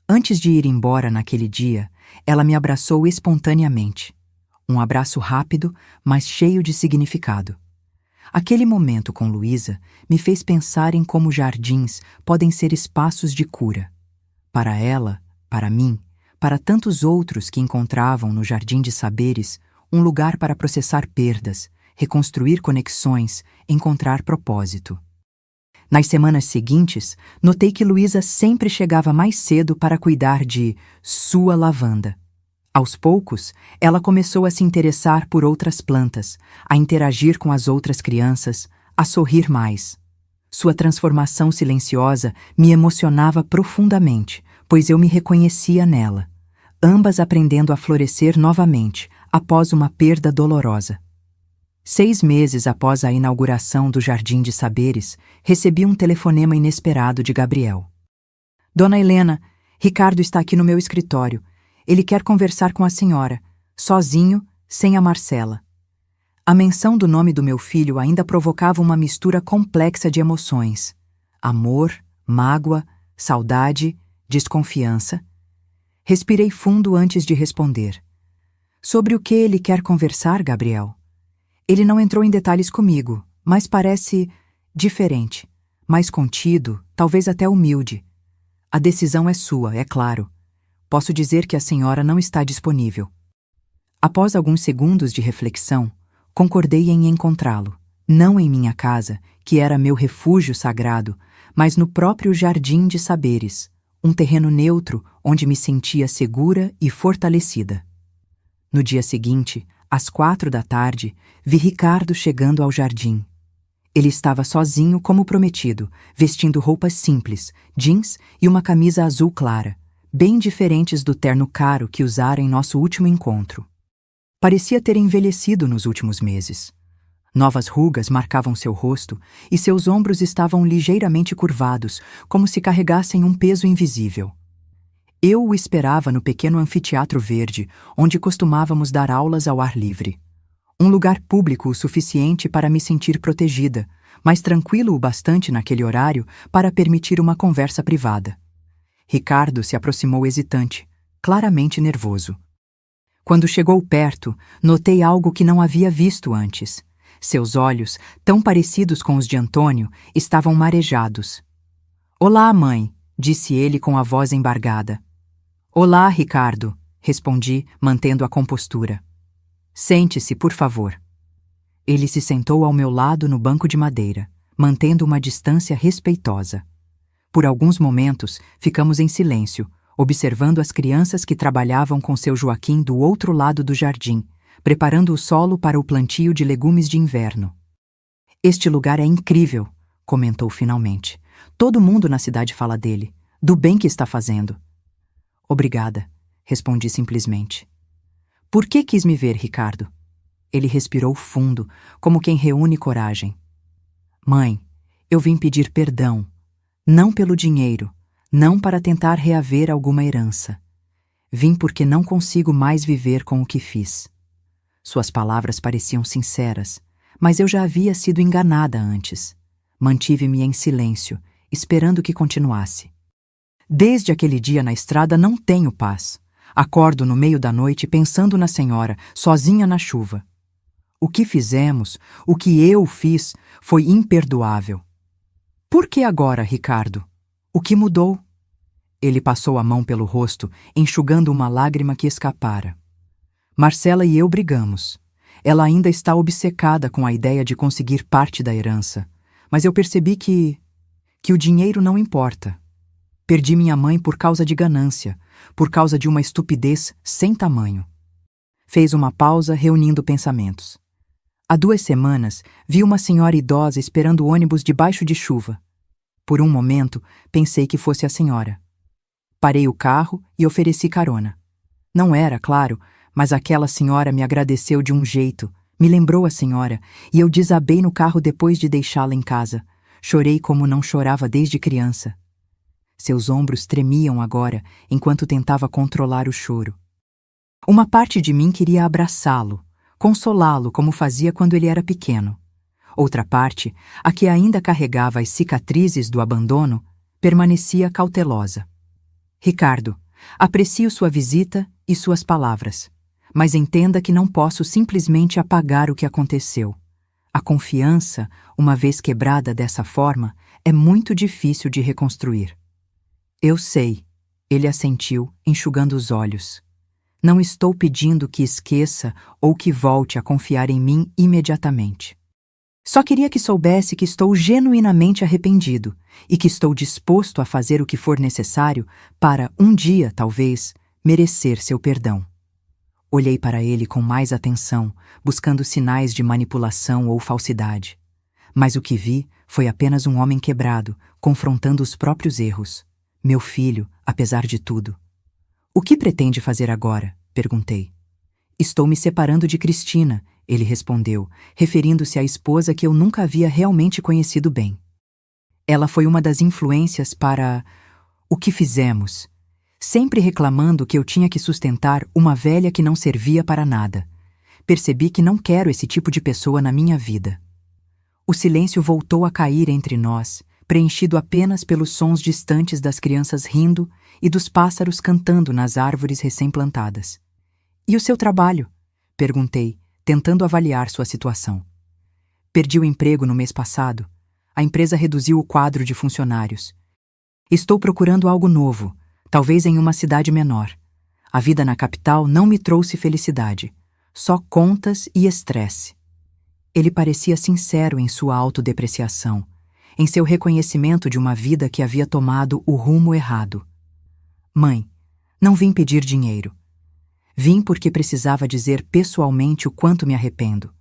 Antes de ir embora naquele dia, ela me abraçou espontaneamente. Um abraço rápido, mas cheio de significado. Aquele momento com Luísa me fez pensar em como jardins podem ser espaços de cura. Para ela, para mim, para tantos outros que encontravam no Jardim de Saberes um lugar para processar perdas, reconstruir conexões, encontrar propósito. Nas semanas seguintes, notei que Luísa sempre chegava mais cedo para cuidar de sua lavanda. Aos poucos, ela começou a se interessar por outras plantas, a interagir com as outras crianças, a sorrir mais. Sua transformação silenciosa me emocionava profundamente, pois eu me reconhecia nela, ambas aprendendo a florescer novamente, após uma perda dolorosa. 6 meses após a inauguração do Jardim de Saberes, recebi um telefonema inesperado de Gabriel. "Dona Helena, Ricardo está aqui no meu escritório. Ele quer conversar com a senhora, sozinho, sem a Marcela." A menção do nome do meu filho ainda provocava uma mistura complexa de emoções: amor, mágoa, saudade, desconfiança. Respirei fundo antes de responder. "Sobre o que ele quer conversar, Gabriel?" Ele não entrou em detalhes comigo, mas parece diferente, mais contido, talvez até humilde. "A decisão é sua, é claro. Posso dizer que a senhora não está disponível." Após alguns segundos de reflexão, concordei em encontrá-lo, não em minha casa, que era meu refúgio sagrado, mas no próprio Jardim de Saberes, um terreno neutro onde me sentia segura e fortalecida. No dia seguinte, às 4 da tarde, vi Ricardo chegando ao jardim. Ele estava sozinho como prometido, vestindo roupas simples, jeans e uma camisa azul clara, bem diferentes do terno caro que usara em nosso último encontro. Parecia ter envelhecido nos últimos meses. Novas rugas marcavam seu rosto e seus ombros estavam ligeiramente curvados, como se carregassem um peso invisível. Eu o esperava no pequeno anfiteatro verde, onde costumávamos dar aulas ao ar livre. Um lugar público o suficiente para me sentir protegida, mas tranquilo o bastante naquele horário para permitir uma conversa privada. Ricardo se aproximou hesitante, claramente nervoso. Quando chegou perto, notei algo que não havia visto antes. Seus olhos, tão parecidos com os de Antônio, estavam marejados. "Olá, mãe", disse ele com a voz embargada. "Olá, Ricardo", respondi, mantendo a compostura. "Sente-se, por favor." Ele se sentou ao meu lado no banco de madeira, mantendo uma distância respeitosa. Por alguns momentos, ficamos em silêncio, observando as crianças que trabalhavam com seu Joaquim do outro lado do jardim, preparando o solo para o plantio de legumes de inverno. "Este lugar é incrível", comentou finalmente. "Todo mundo na cidade fala dele, do bem que está fazendo." "Obrigada", respondi simplesmente. "Por que quis me ver, Ricardo?" Ele respirou fundo, como quem reúne coragem. "Mãe, eu vim pedir perdão. Não pelo dinheiro, não para tentar reaver alguma herança. Vim porque não consigo mais viver com o que fiz." Suas palavras pareciam sinceras, mas eu já havia sido enganada antes. Mantive-me em silêncio, esperando que continuasse. "Desde aquele dia na estrada não tenho paz. Acordo no meio da noite pensando na senhora, sozinha na chuva. O que fizemos, o que eu fiz, foi imperdoável." "Por que agora, Ricardo? O que mudou?" Ele passou a mão pelo rosto, enxugando uma lágrima que escapara. "Marcela e eu brigamos. Ela ainda está obcecada com a ideia de conseguir parte da herança, mas eu percebi que o dinheiro não importa. Perdi minha mãe por causa de ganância, por causa de uma estupidez sem tamanho." Fez uma pausa, reunindo pensamentos. "Há 2 semanas, vi uma senhora idosa esperando o ônibus debaixo de chuva. Por um momento, pensei que fosse a senhora. Parei o carro e ofereci carona. Não era, claro, mas aquela senhora me agradeceu de um jeito, me lembrou a senhora, e eu desabei no carro depois de deixá-la em casa. Chorei como não chorava desde criança." Seus ombros tremiam agora, enquanto tentava controlar o choro. Uma parte de mim queria abraçá-lo, consolá-lo como fazia quando ele era pequeno. Outra parte, a que ainda carregava as cicatrizes do abandono, permanecia cautelosa. "Ricardo, aprecio sua visita e suas palavras, mas entenda que não posso simplesmente apagar o que aconteceu. A confiança, uma vez quebrada dessa forma, é muito difícil de reconstruir." "Eu sei", ele assentiu, enxugando os olhos. "Não estou pedindo que esqueça ou que volte a confiar em mim imediatamente. Só queria que soubesse que estou genuinamente arrependido e que estou disposto a fazer o que for necessário para, um dia, talvez, merecer seu perdão." Olhei para ele com mais atenção, buscando sinais de manipulação ou falsidade. Mas o que vi foi apenas um homem quebrado, confrontando os próprios erros. Meu filho, apesar de tudo. "O que pretende fazer agora?" perguntei. "Estou me separando de Cristina", ele respondeu, referindo-se à esposa que eu nunca havia realmente conhecido bem. "Ela foi uma das influências para o que fizemos, sempre reclamando que eu tinha que sustentar uma velha que não servia para nada. Percebi que não quero esse tipo de pessoa na minha vida." O silêncio voltou a cair entre nós, preenchido apenas pelos sons distantes das crianças rindo e dos pássaros cantando nas árvores recém-plantadas. "E o seu trabalho?" perguntei, tentando avaliar sua situação. "Perdi o emprego no mês passado. A empresa reduziu o quadro de funcionários. Estou procurando algo novo, talvez em uma cidade menor. A vida na capital não me trouxe felicidade, só contas e estresse." Ele parecia sincero em sua autodepreciação, em seu reconhecimento de uma vida que havia tomado o rumo errado. "Mãe, não vim pedir dinheiro. Vim porque precisava dizer pessoalmente o quanto me arrependo.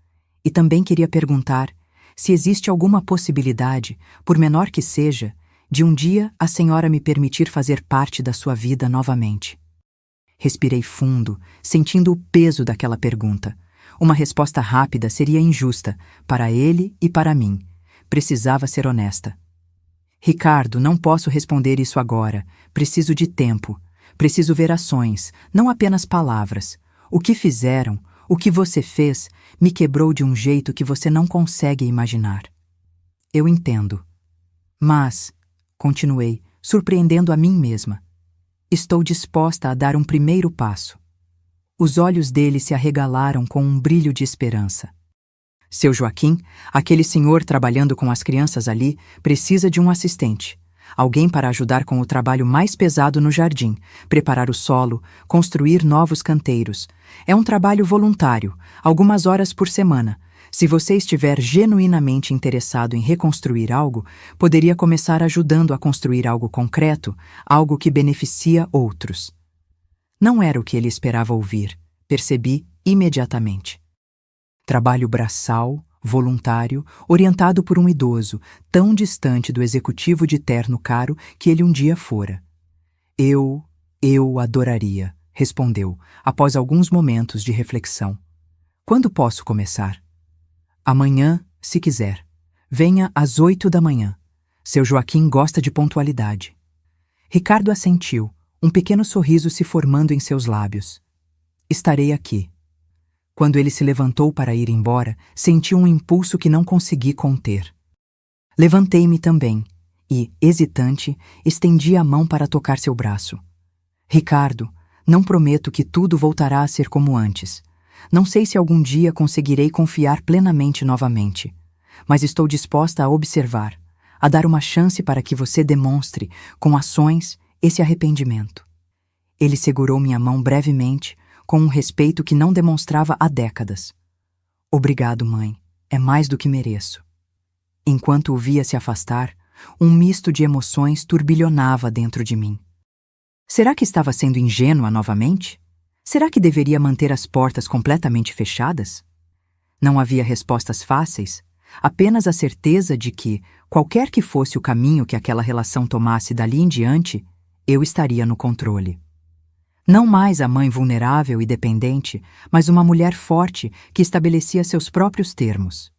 E também queria perguntar se existe alguma possibilidade, por menor que seja, de um dia a senhora me permitir fazer parte da sua vida novamente." Respirei fundo, sentindo o peso daquela pergunta, Uma resposta rápida seria injusta para ele e para mim. Precisava ser honesta. Ricardo, não posso responder isso agora. Preciso de tempo. Preciso ver ações, não apenas palavras. O que fizeram, o que você fez, me quebrou de um jeito que você não consegue imaginar. Eu entendo. Mas, continuei, surpreendendo a mim mesma, estou disposta a dar um primeiro passo. Os olhos dele se arregalaram com um brilho de esperança. Seu Joaquim, aquele senhor trabalhando com as crianças ali, precisa de um assistente. Alguém para ajudar com o trabalho mais pesado no jardim, preparar o solo, construir novos canteiros. É um trabalho voluntário, algumas horas por semana. Se você estiver genuinamente interessado em reconstruir algo, poderia começar ajudando a construir algo concreto, algo que beneficia outros. Não era o que ele esperava ouvir, percebi imediatamente. Trabalho braçal, voluntário, orientado por um idoso, tão distante do executivo de terno caro que ele um dia fora. Eu adoraria, respondeu, após alguns momentos de reflexão. Quando posso começar? Amanhã, se quiser. Venha às 8 da manhã. Seu Joaquim gosta de pontualidade. Ricardo assentiu, um pequeno sorriso se formando em seus lábios. Estarei aqui. Quando ele se levantou para ir embora, senti um impulso que não consegui conter. Levantei-me também e, hesitante, estendi a mão para tocar seu braço. Ricardo, não prometo que tudo voltará a ser como antes. Não sei se algum dia conseguirei confiar plenamente novamente, mas estou disposta a observar, a dar uma chance para que você demonstre, com ações, esse arrependimento. Ele segurou minha mão brevemente, com um respeito que não demonstrava há décadas. Obrigado, mãe. É mais do que mereço. Enquanto o via se afastar, um misto de emoções turbilhonava dentro de mim. Será que estava sendo ingênua novamente? Será que deveria manter as portas completamente fechadas? Não havia respostas fáceis, apenas a certeza de que, qualquer que fosse o caminho que aquela relação tomasse dali em diante, eu estaria no controle. Não mais a mãe vulnerável e dependente, mas uma mulher forte que estabelecia seus próprios termos.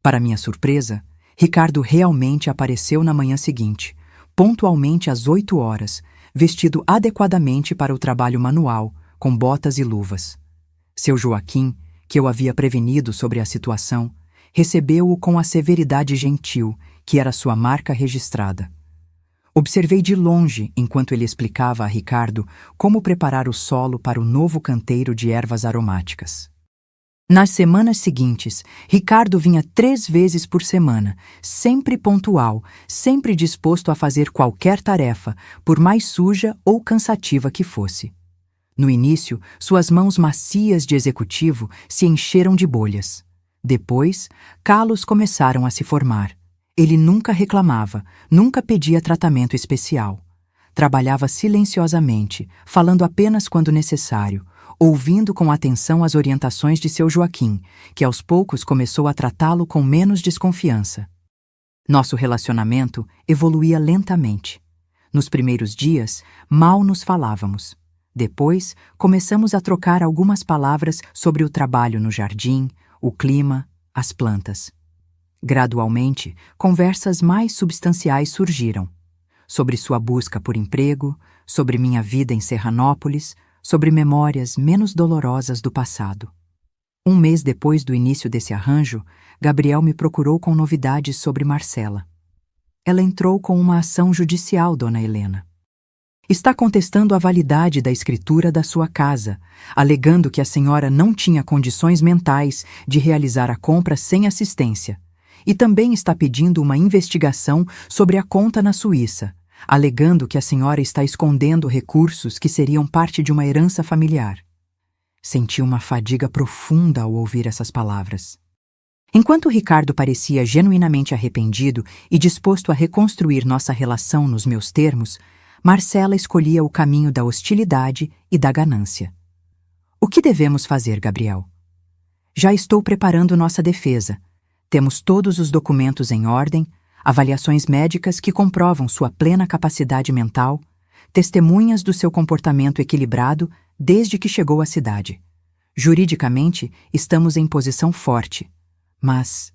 Para minha surpresa, Ricardo realmente apareceu na manhã seguinte, pontualmente às 8 horas, vestido adequadamente para o trabalho manual, com botas e luvas. Seu Joaquim, que eu havia prevenido sobre a situação, recebeu-o com a severidade gentil, que era sua marca registrada. Observei de longe, enquanto ele explicava a Ricardo como preparar o solo para o novo canteiro de ervas aromáticas. Nas semanas seguintes, Ricardo vinha 3 vezes por semana, sempre pontual, sempre disposto a fazer qualquer tarefa, por mais suja ou cansativa que fosse. No início, suas mãos macias de executivo se encheram de bolhas. Depois, calos começaram a se formar. Ele nunca reclamava, nunca pedia tratamento especial. Trabalhava silenciosamente, falando apenas quando necessário, ouvindo com atenção as orientações de seu Joaquim, que aos poucos começou a tratá-lo com menos desconfiança. Nosso relacionamento evoluía lentamente. Nos primeiros dias, mal nos falávamos. Depois, começamos a trocar algumas palavras sobre o trabalho no jardim, o clima, as plantas. Gradualmente, conversas mais substanciais surgiram. Sobre sua busca por emprego, sobre minha vida em Serranópolis, sobre memórias menos dolorosas do passado. Um mês depois do início desse arranjo, Gabriel me procurou com novidades sobre Marcela. Ela entrou com uma ação judicial, dona Helena. Está contestando a validade da escritura da sua casa, alegando que a senhora não tinha condições mentais de realizar a compra sem assistência. E também está pedindo uma investigação sobre a conta na Suíça, alegando que a senhora está escondendo recursos que seriam parte de uma herança familiar. Senti uma fadiga profunda ao ouvir essas palavras. Enquanto Ricardo parecia genuinamente arrependido e disposto a reconstruir nossa relação nos meus termos, Marcela escolhia o caminho da hostilidade e da ganância. O que devemos fazer, Gabriel? Já estou preparando nossa defesa. Temos todos os documentos em ordem, avaliações médicas que comprovam sua plena capacidade mental, testemunhas do seu comportamento equilibrado desde que chegou à cidade. Juridicamente, estamos em posição forte, mas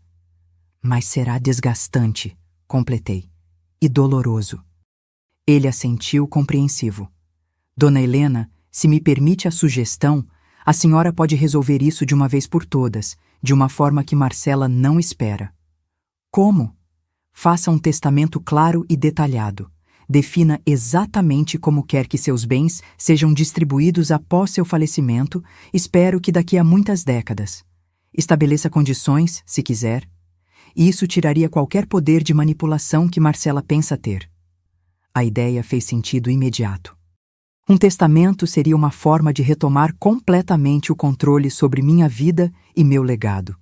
será desgastante, completei, e doloroso. Ele assentiu compreensivo. Dona Helena, se me permite a sugestão, a senhora pode resolver isso de uma vez por todas, de uma forma que Marcela não espera. Como? Faça um testamento claro e detalhado. Defina exatamente como quer que seus bens sejam distribuídos após seu falecimento, espero que daqui a muitas décadas. Estabeleça condições, se quiser. E isso tiraria qualquer poder de manipulação que Marcela pensa ter. A ideia fez sentido imediato. Um testamento seria uma forma de retomar completamente o controle sobre minha vida e meu legado.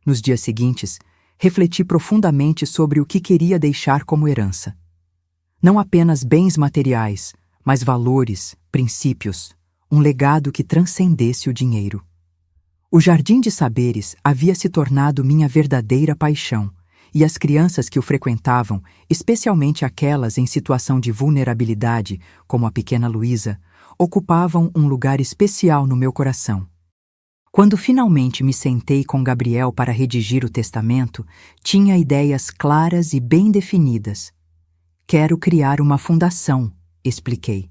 Nos dias seguintes, refleti profundamente sobre o que queria deixar como herança. Não apenas bens materiais, mas valores, princípios, um legado que transcendesse o dinheiro. O Jardim de Saberes havia se tornado minha verdadeira paixão, e as crianças que o frequentavam, especialmente aquelas em situação de vulnerabilidade, como a pequena Luísa, ocupavam um lugar especial no meu coração. Quando finalmente me sentei com Gabriel para redigir o testamento, tinha ideias claras e bem definidas. Quero criar uma fundação, expliquei.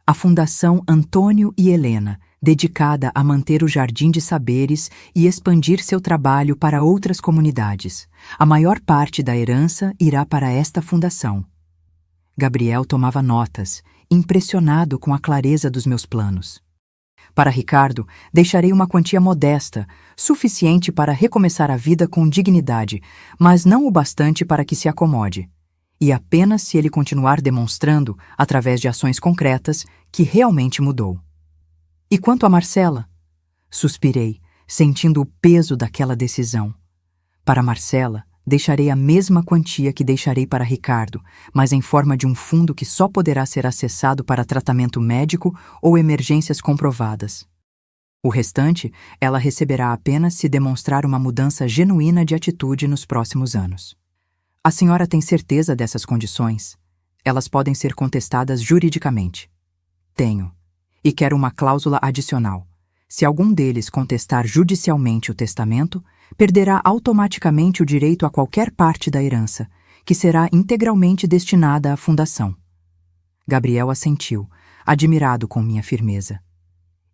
A Fundação Antônio e Helena, dedicada a manter o Jardim de Saberes e expandir seu trabalho para outras comunidades. A maior parte da herança irá para esta fundação. Gabriel tomava notas, impressionado com a clareza dos meus planos. Para Ricardo, deixarei uma quantia modesta, suficiente para recomeçar a vida com dignidade, mas não o bastante para que se acomode. E apenas se ele continuar demonstrando, através de ações concretas, que realmente mudou. E quanto a Marcela? Suspirei, sentindo o peso daquela decisão. Para Marcela, deixarei a mesma quantia que deixarei para Ricardo, mas em forma de um fundo que só poderá ser acessado para tratamento médico ou emergências comprovadas. O restante, ela receberá apenas se demonstrar uma mudança genuína de atitude nos próximos anos. A senhora tem certeza dessas condições? Elas podem ser contestadas juridicamente. Tenho. E quero uma cláusula adicional. Se algum deles contestar judicialmente o testamento, perderá automaticamente o direito a qualquer parte da herança, que será integralmente destinada à fundação. Gabriel assentiu, admirado com minha firmeza.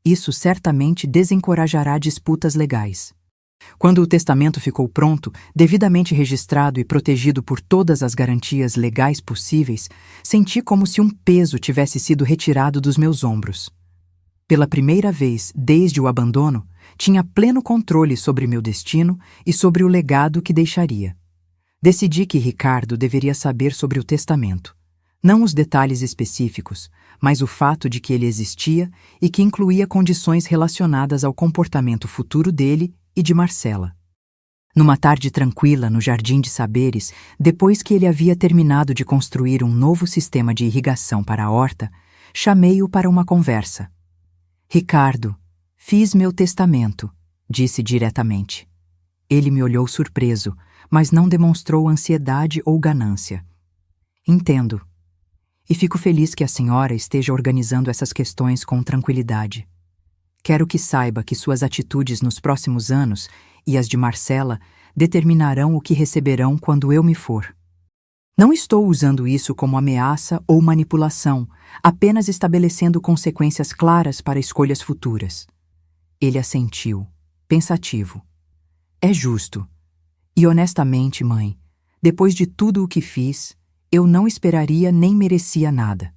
Isso certamente desencorajará disputas legais. Quando o testamento ficou pronto, devidamente registrado e protegido por todas as garantias legais possíveis, senti como se um peso tivesse sido retirado dos meus ombros. Pela primeira vez desde o abandono, tinha pleno controle sobre meu destino e sobre o legado que deixaria. Decidi que Ricardo deveria saber sobre o testamento. Não os detalhes específicos, mas o fato de que ele existia e que incluía condições relacionadas ao comportamento futuro dele e de Marcela. Numa tarde tranquila no Jardim de Saberes, depois que ele havia terminado de construir um novo sistema de irrigação para a horta, chamei-o para uma conversa. Ricardo, fiz meu testamento, disse diretamente. Ele me olhou surpreso, mas não demonstrou ansiedade ou ganância. Entendo. E fico feliz que a senhora esteja organizando essas questões com tranquilidade. Quero que saiba que suas atitudes nos próximos anos e as de Marcela determinarão o que receberão quando eu me for. Não estou usando isso como ameaça ou manipulação, apenas estabelecendo consequências claras para escolhas futuras. Ele assentiu, pensativo. É justo. E honestamente, mãe, depois de tudo o que fiz, eu não esperaria nem merecia nada.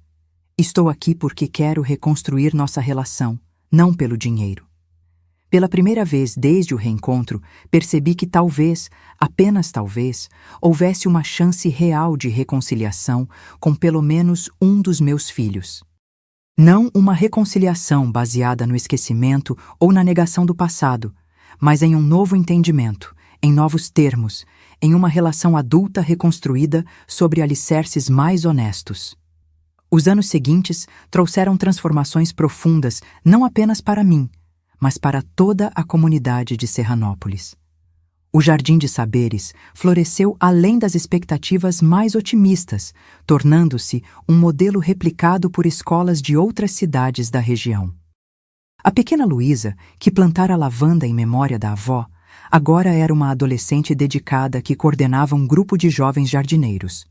Estou aqui porque quero reconstruir nossa relação, não pelo dinheiro. Pela primeira vez desde o reencontro, percebi que talvez, apenas talvez, houvesse uma chance real de reconciliação com pelo menos um dos meus filhos. Não uma reconciliação baseada no esquecimento ou na negação do passado, mas em um novo entendimento, em novos termos, em uma relação adulta reconstruída sobre alicerces mais honestos. Os anos seguintes trouxeram transformações profundas não apenas para mim, mas para toda a comunidade de Serranópolis. O Jardim de Saberes floresceu além das expectativas mais otimistas, tornando-se um modelo replicado por escolas de outras cidades da região. A pequena Luísa, que plantara lavanda em memória da avó, agora era uma adolescente dedicada que coordenava um grupo de jovens jardineiros.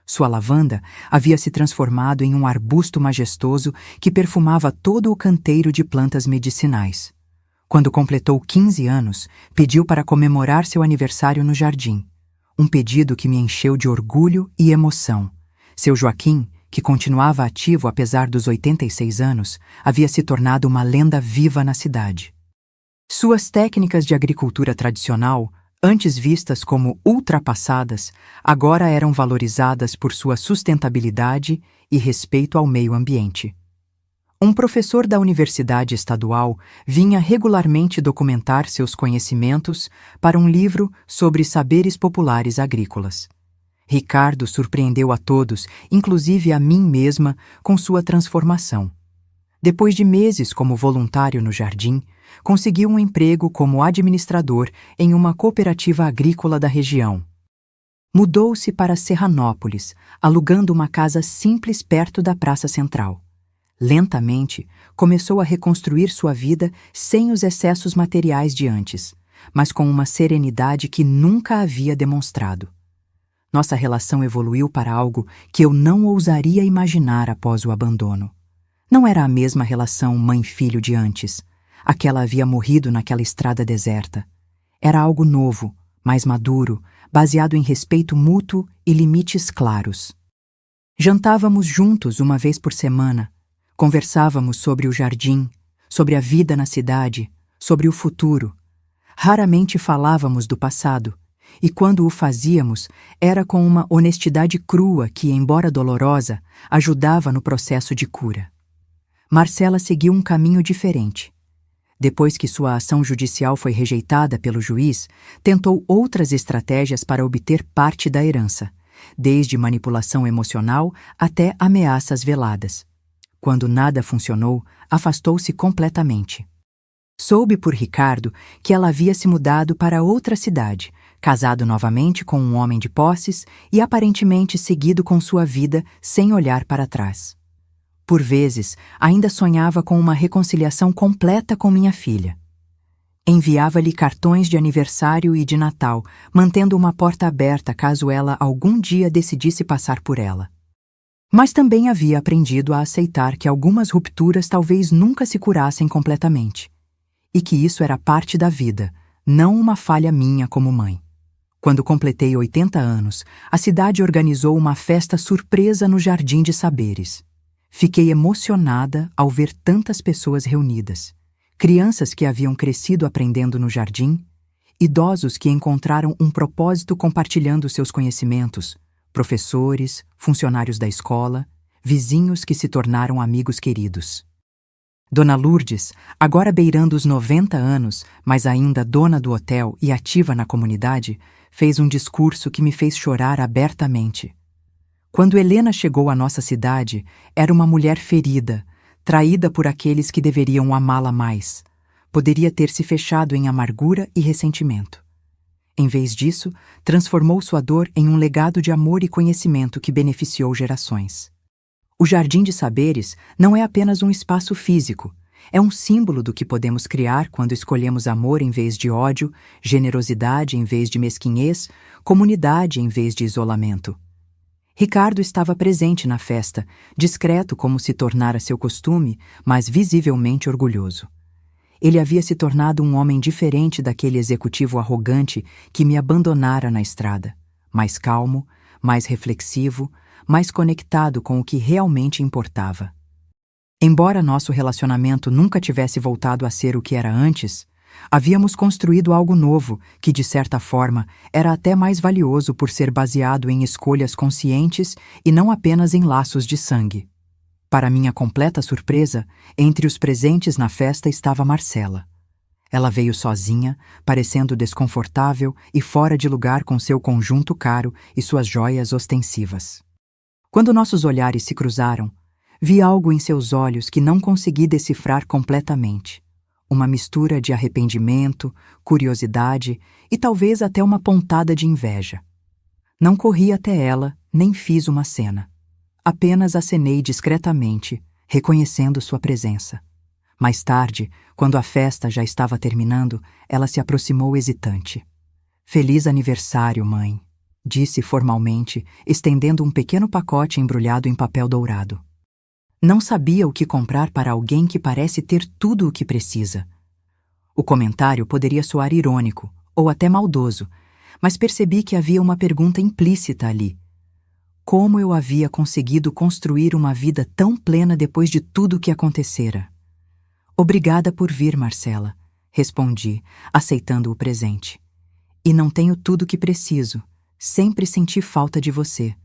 Sua lavanda havia se transformado em um arbusto majestoso que perfumava todo o canteiro de plantas medicinais. Quando completou 15 anos, pediu para comemorar seu aniversário no jardim. Um pedido que me encheu de orgulho e emoção. Seu Joaquim, que continuava ativo apesar dos 86 anos, havia se tornado uma lenda viva na cidade. Suas técnicas de agricultura tradicional, antes vistas como ultrapassadas, agora eram valorizadas por sua sustentabilidade e respeito ao meio ambiente. Um professor da Universidade Estadual vinha regularmente documentar seus conhecimentos para um livro sobre saberes populares agrícolas. Ricardo surpreendeu a todos, inclusive a mim mesma, com sua transformação. Depois de meses como voluntário no jardim, conseguiu um emprego como administrador em uma cooperativa agrícola da região. Mudou-se para Serranópolis, alugando uma casa simples perto da Praça Central. Lentamente, começou a reconstruir sua vida sem os excessos materiais de antes, mas com uma serenidade que nunca havia demonstrado. Nossa relação evoluiu para algo que eu não ousaria imaginar após o abandono. Não era a mesma relação mãe-filho de antes. Aquela havia morrido naquela estrada deserta. Era algo novo, mais maduro, baseado em respeito mútuo e limites claros. Jantávamos juntos uma vez por semana. Conversávamos sobre o jardim, sobre a vida na cidade, sobre o futuro. Raramente falávamos do passado, e quando o fazíamos, era com uma honestidade crua que, embora dolorosa, ajudava no processo de cura. Marcela seguiu um caminho diferente. Depois que sua ação judicial foi rejeitada pelo juiz, tentou outras estratégias para obter parte da herança, desde manipulação emocional até ameaças veladas. Quando nada funcionou, afastou-se completamente. Soube por Ricardo que ela havia se mudado para outra cidade, casado novamente com um homem de posses e aparentemente seguido com sua vida sem olhar para trás. Por vezes, ainda sonhava com uma reconciliação completa com minha filha. Enviava-lhe cartões de aniversário e de Natal, mantendo uma porta aberta caso ela algum dia decidisse passar por ela. Mas também havia aprendido a aceitar que algumas rupturas talvez nunca se curassem completamente, e que isso era parte da vida, não uma falha minha como mãe. Quando completei 80 anos, a cidade organizou uma festa surpresa no Jardim de Saberes. Fiquei emocionada ao ver tantas pessoas reunidas. Crianças que haviam crescido aprendendo no jardim, idosos que encontraram um propósito compartilhando seus conhecimentos, professores, funcionários da escola, vizinhos que se tornaram amigos queridos. Dona Lourdes, agora beirando os 90 anos, mas ainda dona do hotel e ativa na comunidade, fez um discurso que me fez chorar abertamente. Quando Helena chegou à nossa cidade, era uma mulher ferida, traída por aqueles que deveriam amá-la mais. Poderia ter se fechado em amargura e ressentimento. Em vez disso, transformou sua dor em um legado de amor e conhecimento que beneficiou gerações. O Jardim de Saberes não é apenas um espaço físico, é um símbolo do que podemos criar quando escolhemos amor em vez de ódio, generosidade em vez de mesquinhez, comunidade em vez de isolamento. Ricardo estava presente na festa, discreto como se tornara seu costume, mas visivelmente orgulhoso. Ele havia se tornado um homem diferente daquele executivo arrogante que me abandonara na estrada, mais calmo, mais reflexivo, mais conectado com o que realmente importava. Embora nosso relacionamento nunca tivesse voltado a ser o que era antes, havíamos construído algo novo que, de certa forma, era até mais valioso por ser baseado em escolhas conscientes e não apenas em laços de sangue. Para minha completa surpresa, entre os presentes na festa estava Marcela. Ela veio sozinha, parecendo desconfortável e fora de lugar com seu conjunto caro e suas joias ostensivas. Quando nossos olhares se cruzaram, vi algo em seus olhos que não consegui decifrar completamente. Uma mistura de arrependimento, curiosidade e talvez até uma pontada de inveja. Não corri até ela, nem fiz uma cena. Apenas acenei discretamente, reconhecendo sua presença. Mais tarde, quando a festa já estava terminando, ela se aproximou hesitante. "Feliz aniversário, mãe", disse formalmente, estendendo um pequeno pacote embrulhado em papel dourado. Não sabia o que comprar para alguém que parece ter tudo o que precisa. O comentário poderia soar irônico ou até maldoso, mas percebi que havia uma pergunta implícita ali. Como eu havia conseguido construir uma vida tão plena depois de tudo o que acontecera? "Obrigada por vir, Marcela", respondi, aceitando o presente. "E não tenho tudo o que preciso. Sempre senti falta de você."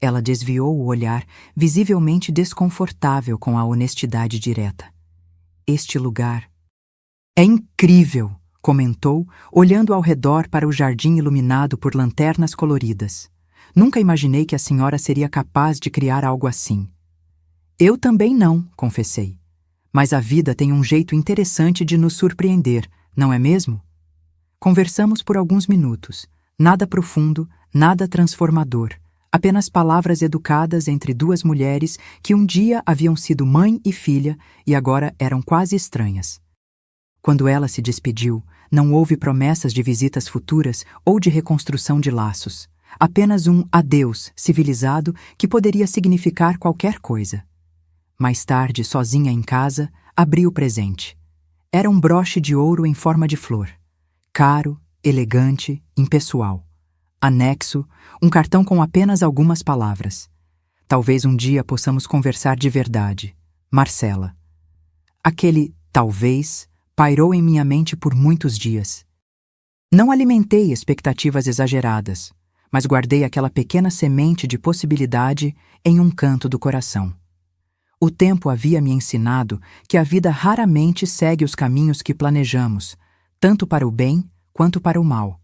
Ela desviou o olhar, visivelmente desconfortável com a honestidade direta. "Este lugar é incrível", comentou, olhando ao redor para o jardim iluminado por lanternas coloridas. "Nunca imaginei que a senhora seria capaz de criar algo assim." "Eu também não", confessei. "Mas a vida tem um jeito interessante de nos surpreender, não é mesmo?" Conversamos por alguns minutos. Nada profundo, nada transformador. Apenas palavras educadas entre duas mulheres que um dia haviam sido mãe e filha e agora eram quase estranhas. Quando ela se despediu, não houve promessas de visitas futuras ou de reconstrução de laços. Apenas um adeus civilizado que poderia significar qualquer coisa. Mais tarde, sozinha em casa, abri o presente. Era um broche de ouro em forma de flor. Caro, elegante, impessoal. Anexo, um cartão com apenas algumas palavras. "Talvez um dia possamos conversar de verdade. Marcela." Aquele "talvez" pairou em minha mente por muitos dias. Não alimentei expectativas exageradas, mas guardei aquela pequena semente de possibilidade em um canto do coração. O tempo havia me ensinado que a vida raramente segue os caminhos que planejamos, tanto para o bem quanto para o mal.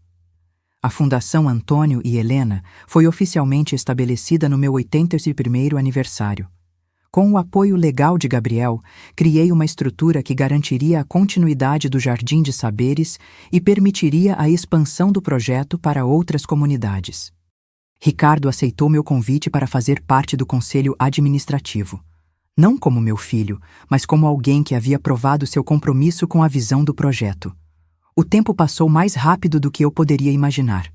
A Fundação Antônio e Helena foi oficialmente estabelecida no meu 81º aniversário. Com o apoio legal de Gabriel, criei uma estrutura que garantiria a continuidade do Jardim de Saberes e permitiria a expansão do projeto para outras comunidades. Ricardo aceitou meu convite para fazer parte do conselho administrativo. Não como meu filho, mas como alguém que havia provado seu compromisso com a visão do projeto. O tempo passou mais rápido do que eu poderia imaginar.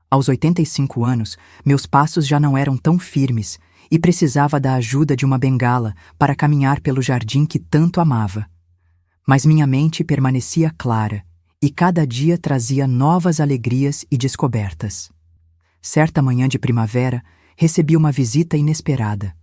Aos 85 anos, meus passos já não eram tão firmes e precisava da ajuda de uma bengala para caminhar pelo jardim que tanto amava. Mas minha mente permanecia clara e cada dia trazia novas alegrias e descobertas. Certa manhã de primavera, recebi uma visita inesperada.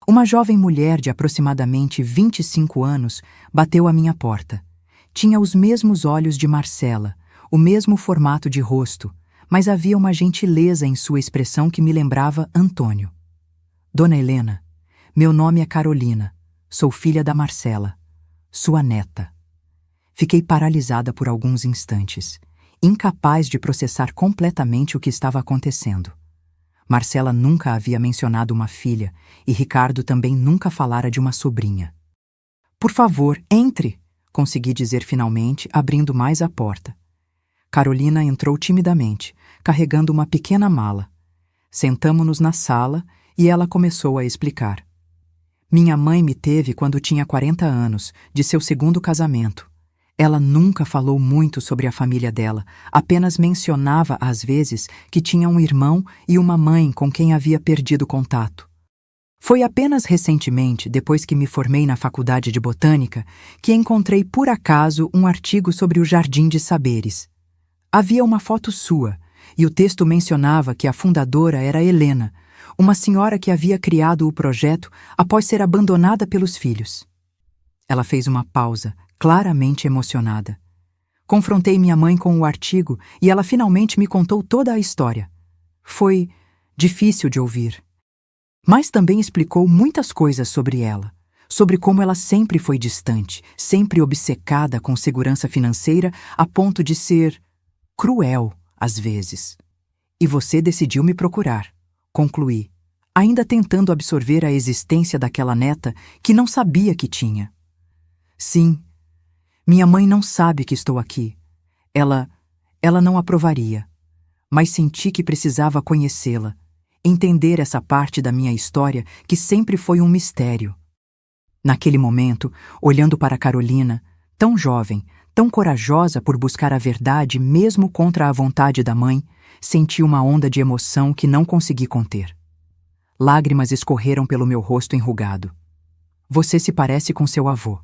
Uma jovem mulher de aproximadamente 25 anos bateu à minha porta. Tinha os mesmos olhos de Marcela, o mesmo formato de rosto, mas havia uma gentileza em sua expressão que me lembrava Antônio. "Dona Helena, meu nome é Carolina, sou filha da Marcela, sua neta." Fiquei paralisada por alguns instantes, incapaz de processar completamente o que estava acontecendo. Marcela nunca havia mencionado uma filha e Ricardo também nunca falara de uma sobrinha. "Por favor, entre", consegui dizer finalmente, abrindo mais a porta. Carolina entrou timidamente, carregando uma pequena mala. Sentamo-nos na sala e ela começou a explicar. "Minha mãe me teve quando tinha 40 anos, de seu segundo casamento. Ela nunca falou muito sobre a família dela, apenas mencionava às vezes que tinha um irmão e uma mãe com quem havia perdido contato. Foi apenas recentemente, depois que me formei na Faculdade de Botânica, que encontrei por acaso um artigo sobre o Jardim de Saberes. Havia uma foto sua, e o texto mencionava que a fundadora era Helena, uma senhora que havia criado o projeto após ser abandonada pelos filhos." Ela fez uma pausa, claramente emocionada. Confrontei minha mãe com o artigo e ela finalmente me contou toda a história. Foi difícil de ouvir. Mas também explicou muitas coisas sobre ela, sobre como ela sempre foi distante, sempre obcecada com segurança financeira a ponto de ser cruel, às vezes. "E você decidiu me procurar", concluí, ainda tentando absorver a existência daquela neta que não sabia que tinha. "Sim, minha mãe não sabe que estou aqui. Ela não aprovaria, mas senti que precisava conhecê-la, entender essa parte da minha história que sempre foi um mistério." Naquele momento, olhando para Carolina, tão jovem, tão corajosa por buscar a verdade mesmo contra a vontade da mãe, senti uma onda de emoção que não consegui conter. Lágrimas escorreram pelo meu rosto enrugado. Você se parece com seu avô,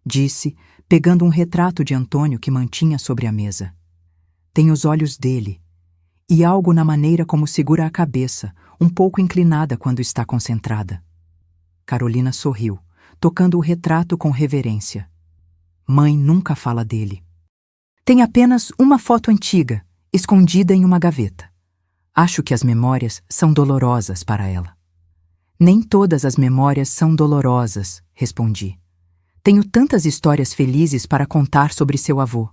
disse, pegando um retrato de Antônio que mantinha sobre a mesa. Tem os olhos dele, e algo na maneira como segura a cabeça, um pouco inclinada quando está concentrada. Carolina sorriu, tocando o retrato com reverência. Mãe nunca fala dele. Tem apenas uma foto antiga, escondida em uma gaveta. Acho que as memórias são dolorosas para ela. Nem todas as memórias são dolorosas, respondi. Tenho tantas histórias felizes para contar sobre seu avô.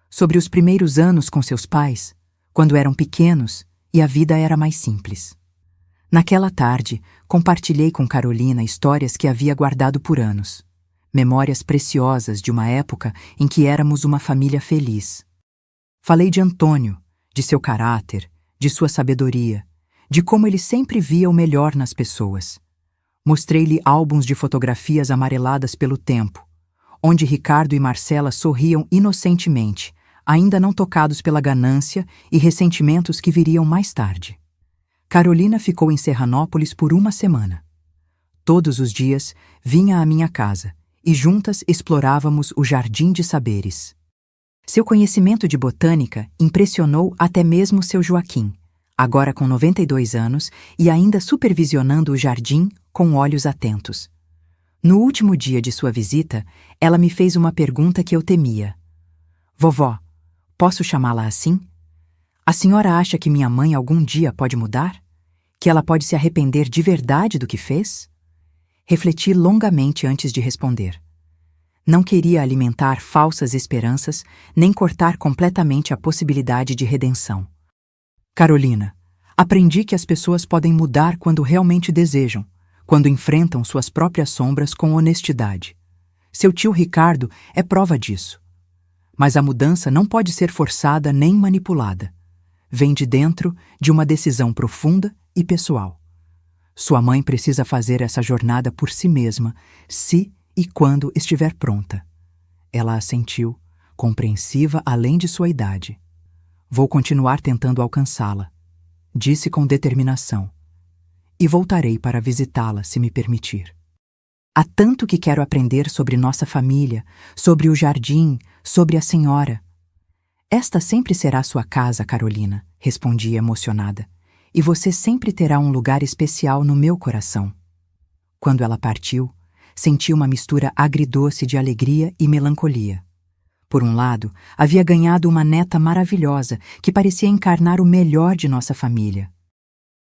Sobre os primeiros anos com seus pais, quando eram pequenos e a vida era mais simples. Naquela tarde, compartilhei com Carolina histórias que havia guardado por anos. Memórias preciosas de uma época em que éramos uma família feliz. Falei de Antônio, de seu caráter, de sua sabedoria, de como ele sempre via o melhor nas pessoas. Mostrei-lhe álbuns de fotografias amareladas pelo tempo, onde Ricardo e Marcela sorriam inocentemente, ainda não tocados pela ganância e ressentimentos que viriam mais tarde. Carolina ficou em Serranópolis por uma semana. Todos os dias vinha à minha casa e juntas explorávamos o Jardim de Saberes. Seu conhecimento de botânica impressionou até mesmo seu Joaquim, agora com 92 anos e ainda supervisionando o jardim com olhos atentos. No último dia de sua visita, ela me fez uma pergunta que eu temia. Vovó, posso chamá-la assim? A senhora acha que minha mãe algum dia pode mudar? Que ela pode se arrepender de verdade do que fez? Refleti longamente antes de responder. Não queria alimentar falsas esperanças, nem cortar completamente a possibilidade de redenção. Carolina, aprendi que as pessoas podem mudar quando realmente desejam, quando enfrentam suas próprias sombras com honestidade. Seu tio Ricardo é prova disso. Mas a mudança não pode ser forçada nem manipulada. Vem de dentro de uma decisão profunda e pessoal. Sua mãe precisa fazer essa jornada por si mesma, se e quando estiver pronta. Ela assentiu, compreensiva além de sua idade. Vou continuar tentando alcançá-la, disse com determinação. E voltarei para visitá-la, se me permitir. Há tanto que quero aprender sobre nossa família, sobre o jardim, sobre a senhora. Esta sempre será sua casa, Carolina, respondi emocionada, e você sempre terá um lugar especial no meu coração. Quando ela partiu, senti uma mistura agridoce de alegria e melancolia. Por um lado, havia ganhado uma neta maravilhosa que parecia encarnar o melhor de nossa família.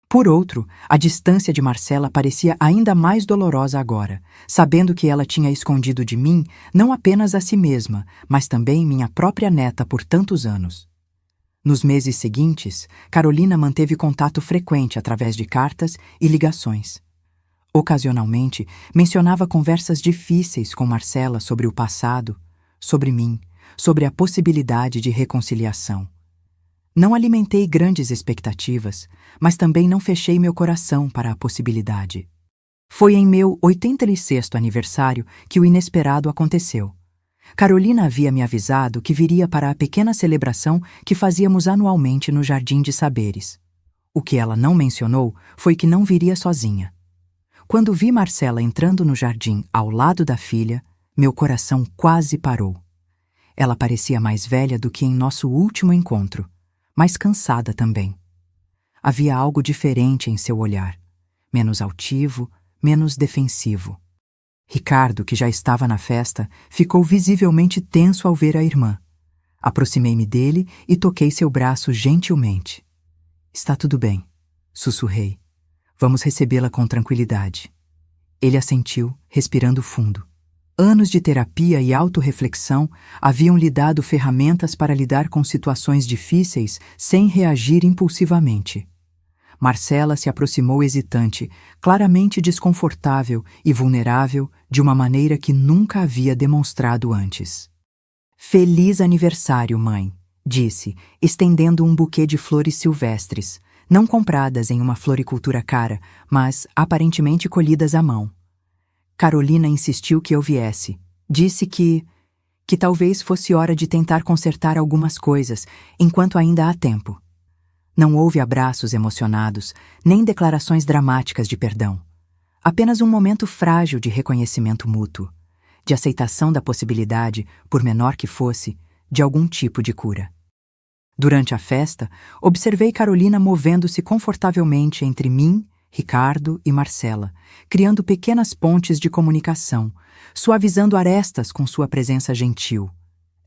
Por outro, a distância de Marcela parecia ainda mais dolorosa agora, sabendo que ela tinha escondido de mim não apenas a si mesma, mas também minha própria neta por tantos anos. Nos meses seguintes, Carolina manteve contato frequente através de cartas e ligações. Ocasionalmente, mencionava conversas difíceis com Marcela sobre o passado, sobre mim, sobre a possibilidade de reconciliação. Não alimentei grandes expectativas, mas também não fechei meu coração para a possibilidade. Foi em meu 86º aniversário que o inesperado aconteceu. Carolina havia me avisado que viria para a pequena celebração que fazíamos anualmente no Jardim de Saberes. O que ela não mencionou foi que não viria sozinha. Quando vi Marcela entrando no jardim ao lado da filha, meu coração quase parou. Ela parecia mais velha do que em nosso último encontro, mas cansada também. Havia algo diferente em seu olhar, menos altivo, menos defensivo. Ricardo, que já estava na festa, ficou visivelmente tenso ao ver a irmã. Aproximei-me dele e toquei seu braço gentilmente. Está tudo bem, sussurrei. Vamos recebê-la com tranquilidade. Ele assentiu, respirando fundo. Anos de terapia e autorreflexão haviam lhe dado ferramentas para lidar com situações difíceis sem reagir impulsivamente. Marcela se aproximou hesitante, claramente desconfortável e vulnerável de uma maneira que nunca havia demonstrado antes. Feliz aniversário, mãe, disse, estendendo um buquê de flores silvestres, não compradas em uma floricultura cara, mas aparentemente colhidas à mão. Carolina insistiu que eu viesse. Disse que talvez fosse hora de tentar consertar algumas coisas, enquanto ainda há tempo. Não houve abraços emocionados, nem declarações dramáticas de perdão. Apenas um momento frágil de reconhecimento mútuo, de aceitação da possibilidade, por menor que fosse, de algum tipo de cura. Durante a festa, observei Carolina movendo-se confortavelmente entre mim, Ricardo e Marcela, criando pequenas pontes de comunicação, suavizando arestas com sua presença gentil.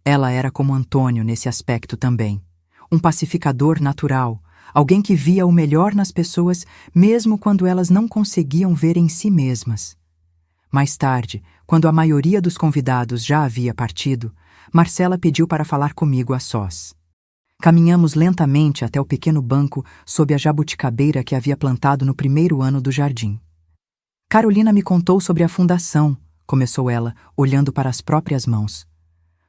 Ela era como Antônio nesse aspecto também. Um pacificador natural, alguém que via o melhor nas pessoas mesmo quando elas não conseguiam ver em si mesmas. Mais tarde, quando a maioria dos convidados já havia partido, Marcela pediu para falar comigo a sós. Caminhamos lentamente até o pequeno banco sob a jabuticabeira que havia plantado no primeiro ano do jardim. Carolina me contou sobre a fundação, começou ela, olhando para as próprias mãos.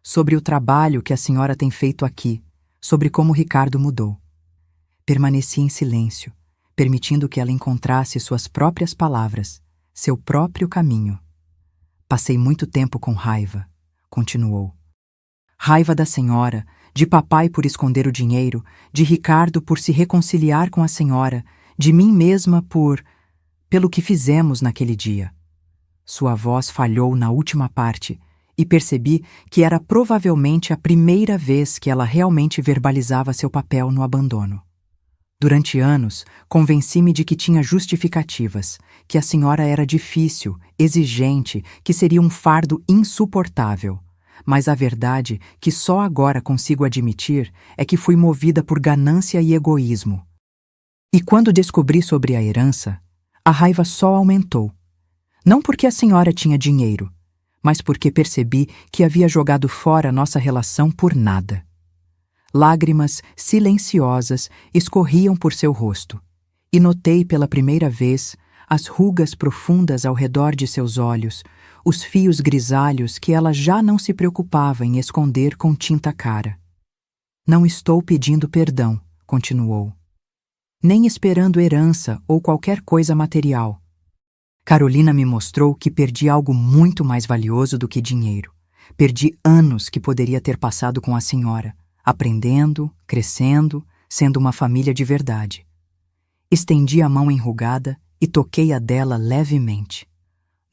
Sobre o trabalho que a senhora tem feito aqui, sobre como Ricardo mudou. Permaneci em silêncio, permitindo que ela encontrasse suas próprias palavras, seu próprio caminho. Passei muito tempo com raiva, continuou. Raiva da senhora, de papai por esconder o dinheiro, de Ricardo por se reconciliar com a senhora, de mim mesma pelo que fizemos naquele dia. Sua voz falhou na última parte e percebi que era provavelmente a primeira vez que ela realmente verbalizava seu papel no abandono. Durante anos, convenci-me de que tinha justificativas, que a senhora era difícil, exigente, que seria um fardo insuportável. Mas a verdade, que só agora consigo admitir, é que fui movida por ganância e egoísmo. E quando descobri sobre a herança, a raiva só aumentou. Não porque a senhora tinha dinheiro, mas porque percebi que havia jogado fora nossa relação por nada. Lágrimas silenciosas escorriam por seu rosto, e notei pela primeira vez as rugas profundas ao redor de seus olhos, os fios grisalhos que ela já não se preocupava em esconder com tinta cara. Não estou pedindo perdão, continuou. Nem esperando herança ou qualquer coisa material. Carolina me mostrou que perdi algo muito mais valioso do que dinheiro. Perdi anos que poderia ter passado com a senhora, aprendendo, crescendo, sendo uma família de verdade. Estendi a mão enrugada e toquei a dela levemente.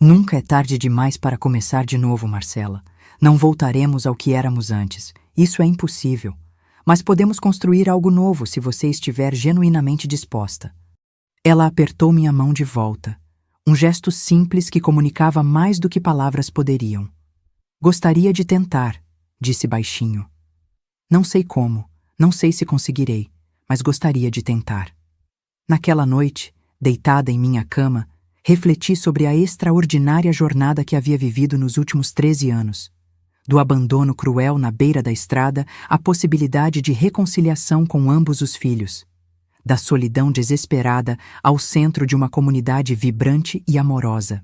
Nunca é tarde demais para começar de novo, Marcela. Não voltaremos ao que éramos antes. Isso é impossível. Mas podemos construir algo novo se você estiver genuinamente disposta. Ela apertou minha mão de volta. Um gesto simples que comunicava mais do que palavras poderiam. Gostaria de tentar, disse baixinho. Não sei como, não sei se conseguirei, mas gostaria de tentar. Naquela noite, deitada em minha cama, refleti sobre a extraordinária jornada que havia vivido nos últimos 13 anos. Do abandono cruel na beira da estrada à possibilidade de reconciliação com ambos os filhos. Da solidão desesperada ao centro de uma comunidade vibrante e amorosa.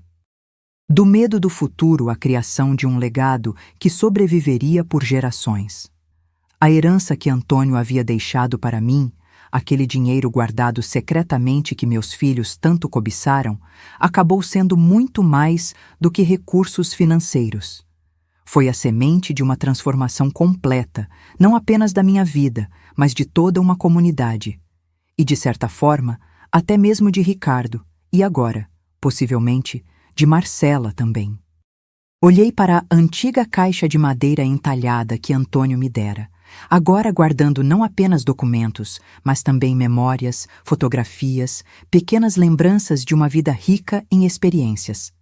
Do medo do futuro à criação de um legado que sobreviveria por gerações. A herança que Antônio havia deixado para mim, aquele dinheiro guardado secretamente que meus filhos tanto cobiçaram, acabou sendo muito mais do que recursos financeiros. Foi a semente de uma transformação completa, não apenas da minha vida, mas de toda uma comunidade. E, de certa forma, até mesmo de Ricardo, e agora, possivelmente, de Marcela também. Olhei para a antiga caixa de madeira entalhada que Antônio me dera, agora guardando não apenas documentos, mas também memórias, fotografias, pequenas lembranças de uma vida rica em experiências.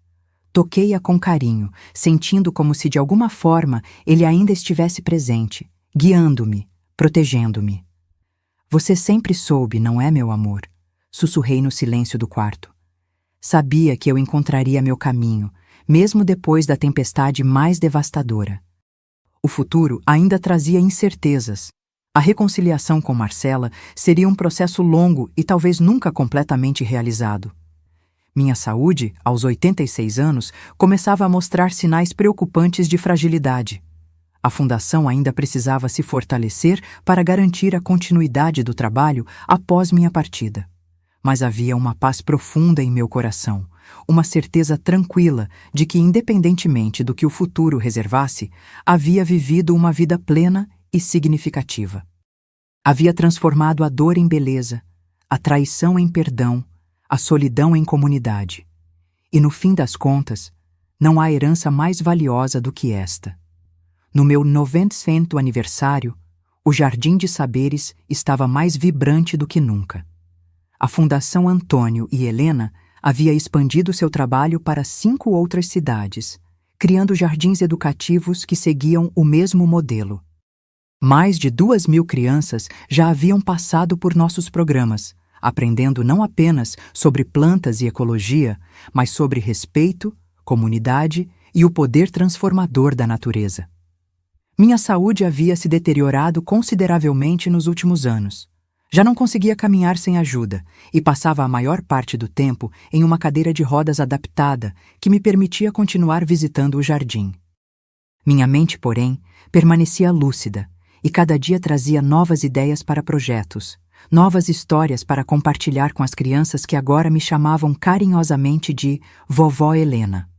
Toquei-a com carinho, sentindo como se de alguma forma ele ainda estivesse presente, guiando-me, protegendo-me. Você sempre soube, não é, meu amor? Sussurrei no silêncio do quarto. Sabia que eu encontraria meu caminho, mesmo depois da tempestade mais devastadora. O futuro ainda trazia incertezas. A reconciliação com Marcela seria um processo longo e talvez nunca completamente realizado. Minha saúde, aos 86 anos, começava a mostrar sinais preocupantes de fragilidade. A fundação ainda precisava se fortalecer para garantir a continuidade do trabalho após minha partida. Mas havia uma paz profunda em meu coração, uma certeza tranquila de que, independentemente do que o futuro reservasse, havia vivido uma vida plena e significativa. Havia transformado a dor em beleza, a traição em perdão, a solidão em comunidade. E no fim das contas, não há herança mais valiosa do que esta. No meu 90º aniversário, o Jardim de Saberes estava mais vibrante do que nunca. A Fundação Antônio e Helena havia expandido seu trabalho para 5 outras cidades, criando jardins educativos que seguiam o mesmo modelo. Mais de 2.000 crianças já haviam passado por nossos programas, aprendendo não apenas sobre plantas e ecologia, mas sobre respeito, comunidade e o poder transformador da natureza. Minha saúde havia se deteriorado consideravelmente nos últimos anos. Já não conseguia caminhar sem ajuda e passava a maior parte do tempo em uma cadeira de rodas adaptada que me permitia continuar visitando o jardim. Minha mente, porém, permanecia lúcida e cada dia trazia novas ideias para projetos, novas histórias para compartilhar com as crianças que agora me chamavam carinhosamente de Vovó Helena.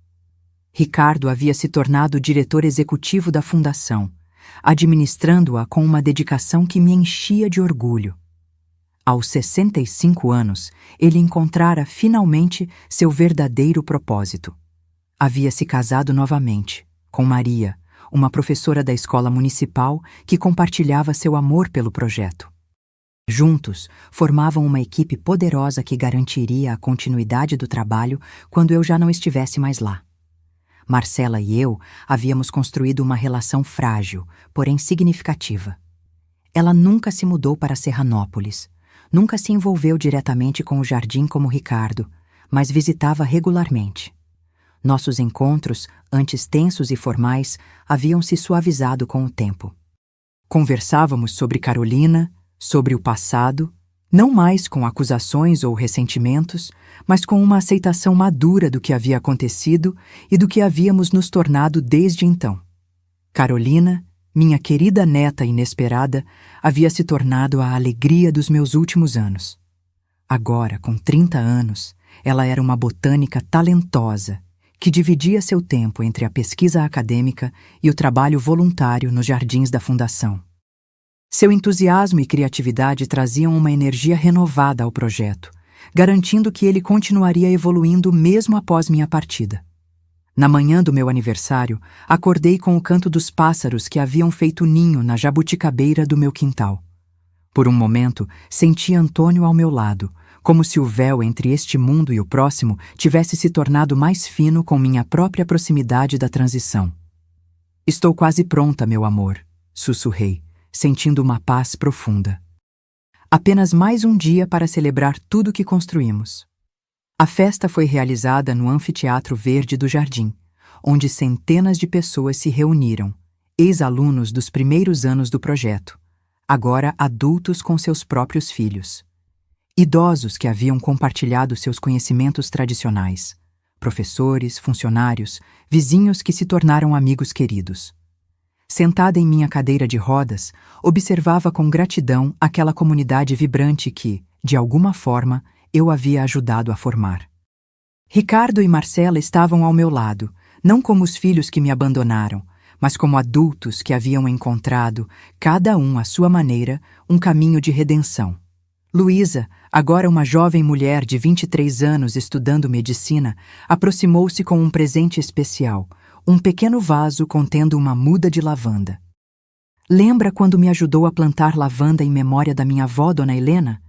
Ricardo havia se tornado diretor executivo da fundação, administrando-a com uma dedicação que me enchia de orgulho. Aos 65 anos, ele encontrara finalmente seu verdadeiro propósito. Havia se casado novamente, com Maria, uma professora da escola municipal que compartilhava seu amor pelo projeto. Juntos, formavam uma equipe poderosa que garantiria a continuidade do trabalho quando eu já não estivesse mais lá. Marcela e eu havíamos construído uma relação frágil, porém significativa. Ela nunca se mudou para Serranópolis, nunca se envolveu diretamente com o jardim como Ricardo, mas visitava regularmente. Nossos encontros, antes tensos e formais, haviam se suavizado com o tempo. Conversávamos sobre Carolina, sobre o passado, não mais com acusações ou ressentimentos, mas com uma aceitação madura do que havia acontecido e do que havíamos nos tornado desde então. Carolina, minha querida neta inesperada, havia se tornado a alegria dos meus últimos anos. Agora, com 30 anos, ela era uma botânica talentosa, que dividia seu tempo entre a pesquisa acadêmica e o trabalho voluntário nos jardins da Fundação. Seu entusiasmo e criatividade traziam uma energia renovada ao projeto, garantindo que ele continuaria evoluindo mesmo após minha partida. Na manhã do meu aniversário, acordei com o canto dos pássaros que haviam feito ninho na jabuticabeira do meu quintal. Por um momento, senti Antônio ao meu lado, como se o véu entre este mundo e o próximo tivesse se tornado mais fino com minha própria proximidade da transição. "Estou quase pronta, meu amor", sussurrei, sentindo uma paz profunda. Apenas mais um dia para celebrar tudo que construímos. A festa foi realizada no Anfiteatro Verde do Jardim, onde centenas de pessoas se reuniram, ex-alunos dos primeiros anos do projeto, agora adultos com seus próprios filhos. Idosos que haviam compartilhado seus conhecimentos tradicionais, professores, funcionários, vizinhos que se tornaram amigos queridos. Sentada em minha cadeira de rodas, observava com gratidão aquela comunidade vibrante que, de alguma forma, eu havia ajudado a formar. Ricardo e Marcela estavam ao meu lado, não como os filhos que me abandonaram, mas como adultos que haviam encontrado, cada um à sua maneira, um caminho de redenção. Luísa, agora uma jovem mulher de 23 anos estudando medicina, aproximou-se com um presente especial, um pequeno vaso contendo uma muda de lavanda. "Lembra quando me ajudou a plantar lavanda em memória da minha avó, Dona Helena?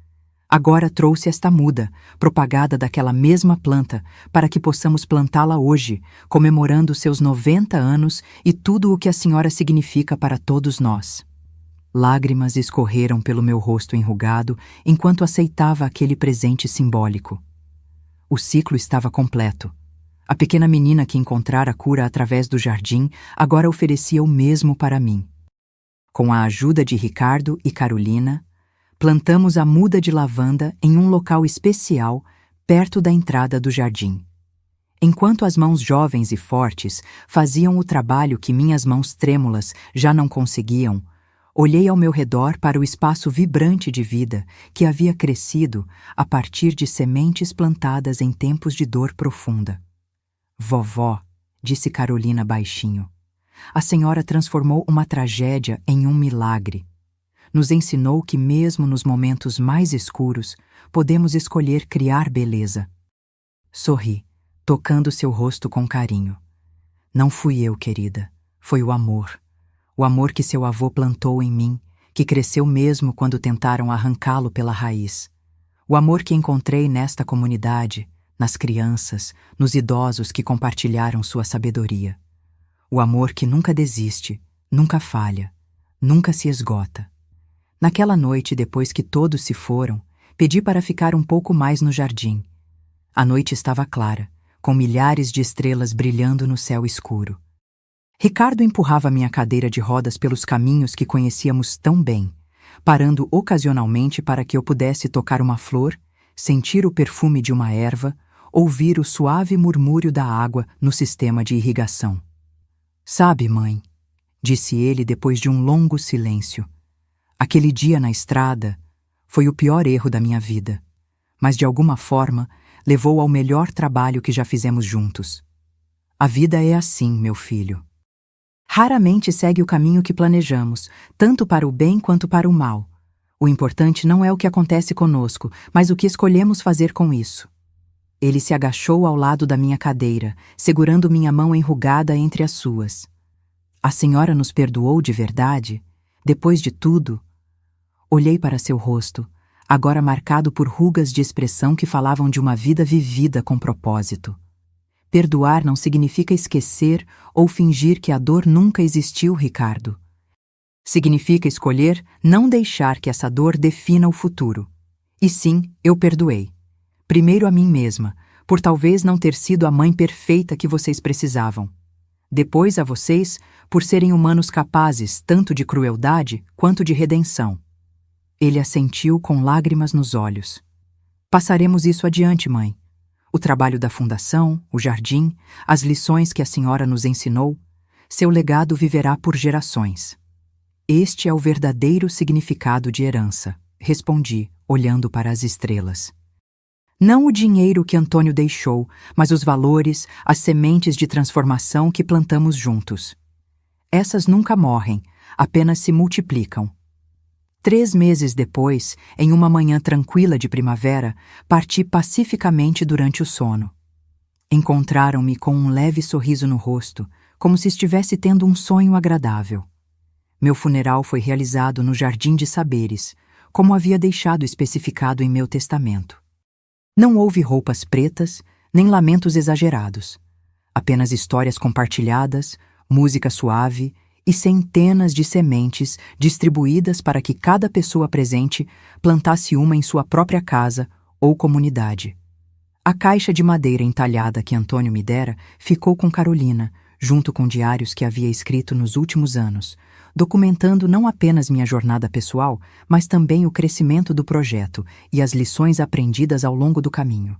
Agora trouxe esta muda, propagada daquela mesma planta, para que possamos plantá-la hoje, comemorando seus 90 anos e tudo o que a senhora significa para todos nós." Lágrimas escorreram pelo meu rosto enrugado enquanto aceitava aquele presente simbólico. O ciclo estava completo. A pequena menina que encontrara cura através do jardim agora oferecia o mesmo para mim. Com a ajuda de Ricardo e Carolina, plantamos a muda de lavanda em um local especial perto da entrada do jardim. Enquanto as mãos jovens e fortes faziam o trabalho que minhas mãos trêmulas já não conseguiam, Olhei ao meu redor para o espaço vibrante de vida que havia crescido a partir de sementes plantadas em tempos de dor profunda. Vovó, disse Carolina baixinho, a senhora transformou uma tragédia em um milagre. Nos ensinou que mesmo nos momentos mais escuros, podemos escolher criar beleza. Sorri, tocando seu rosto com carinho. Não fui eu, querida, foi o amor. O amor que seu avô plantou em mim, que cresceu mesmo quando tentaram arrancá-lo pela raiz. O amor que encontrei nesta comunidade, nas crianças, nos idosos que compartilharam sua sabedoria. O amor que nunca desiste, nunca falha, nunca se esgota. Naquela noite, depois que todos se foram, pedi para ficar um pouco mais no jardim. A noite estava clara, com milhares de estrelas brilhando no céu escuro. Ricardo empurrava minha cadeira de rodas pelos caminhos que conhecíamos tão bem, parando ocasionalmente para que eu pudesse tocar uma flor, sentir o perfume de uma erva, ouvir o suave murmúrio da água no sistema de irrigação. Sabe, mãe, disse ele depois de um longo silêncio, aquele dia na estrada foi o pior erro da minha vida, mas de alguma forma levou ao melhor trabalho que já fizemos juntos. A vida é assim, meu filho. Raramente segue o caminho que planejamos, tanto para o bem quanto para o mal. O importante não é o que acontece conosco, mas o que escolhemos fazer com isso. Ele se agachou ao lado da minha cadeira, segurando minha mão enrugada entre as suas. A senhora nos perdoou de verdade? Depois de tudo? Olhei para seu rosto, agora marcado por rugas de expressão que falavam de uma vida vivida com propósito. Perdoar não significa esquecer ou fingir que a dor nunca existiu, Ricardo. Significa escolher não deixar que essa dor defina o futuro. E sim, eu perdoei. Primeiro a mim mesma, por talvez não ter sido a mãe perfeita que vocês precisavam. Depois a vocês, por serem humanos capazes tanto de crueldade quanto de redenção. Ele assentiu com lágrimas nos olhos. Passaremos isso adiante, mãe. O trabalho da fundação, o jardim, as lições que a senhora nos ensinou, seu legado viverá por gerações. Este é o verdadeiro significado de herança, respondi, olhando para as estrelas. Não o dinheiro que Antônio deixou, mas os valores, as sementes de transformação que plantamos juntos. Essas nunca morrem, apenas se multiplicam. 3 meses depois, em uma manhã tranquila de primavera, parti pacificamente durante o sono. Encontraram-me com um leve sorriso no rosto, como se estivesse tendo um sonho agradável. Meu funeral foi realizado no Jardim de Saberes, como havia deixado especificado em meu testamento. Não houve roupas pretas, nem lamentos exagerados. Apenas histórias compartilhadas, música suave e centenas de sementes distribuídas para que cada pessoa presente plantasse uma em sua própria casa ou comunidade. A caixa de madeira entalhada que Antônio me dera ficou com Carolina, junto com diários que havia escrito nos últimos anos, documentando não apenas minha jornada pessoal, mas também o crescimento do projeto e as lições aprendidas ao longo do caminho.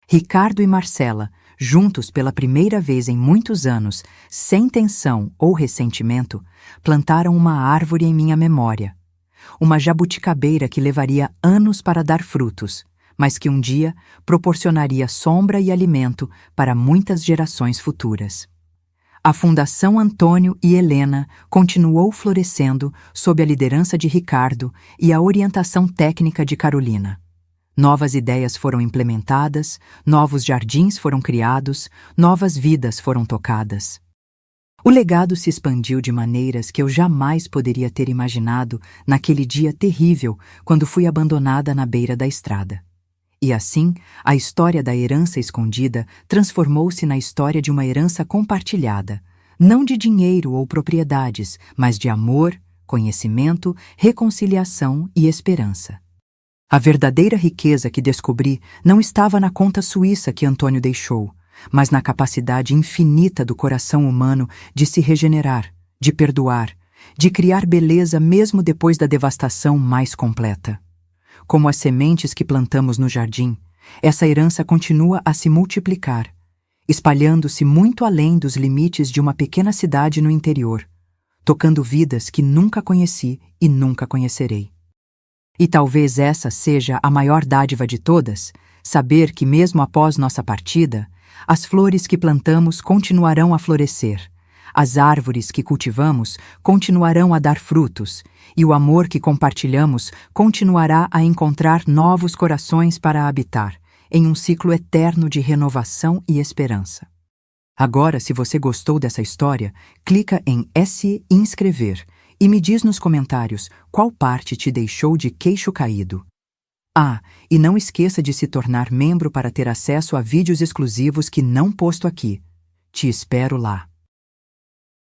Ricardo e Marcela, juntos pela primeira vez em muitos anos, sem tensão ou ressentimento, plantaram uma árvore em minha memória. Uma jabuticabeira que levaria anos para dar frutos, mas que um dia proporcionaria sombra e alimento para muitas gerações futuras. A Fundação Antônio e Helena continuou florescendo sob a liderança de Ricardo e a orientação técnica de Carolina. Novas ideias foram implementadas, novos jardins foram criados, novas vidas foram tocadas. O legado se expandiu de maneiras que eu jamais poderia ter imaginado naquele dia terrível quando fui abandonada na beira da estrada. E assim, a história da herança escondida transformou-se na história de uma herança compartilhada, não de dinheiro ou propriedades, mas de amor, conhecimento, reconciliação e esperança. A verdadeira riqueza que descobri não estava na conta suíça que Antônio deixou, mas na capacidade infinita do coração humano de se regenerar, de perdoar, de criar beleza mesmo depois da devastação mais completa. Como as sementes que plantamos no jardim, essa herança continua a se multiplicar, espalhando-se muito além dos limites de uma pequena cidade no interior, tocando vidas que nunca conheci e nunca conhecerei. E talvez essa seja a maior dádiva de todas, saber que mesmo após nossa partida, as flores que plantamos continuarão a florescer, as árvores que cultivamos continuarão a dar frutos, e o amor que compartilhamos continuará a encontrar novos corações para habitar, em um ciclo eterno de renovação e esperança. Agora, se você gostou dessa história, clica em se inscrever e me diz nos comentários qual parte te deixou de queixo caído. Ah, e não esqueça de se tornar membro para ter acesso a vídeos exclusivos que não posto aqui. Te espero lá.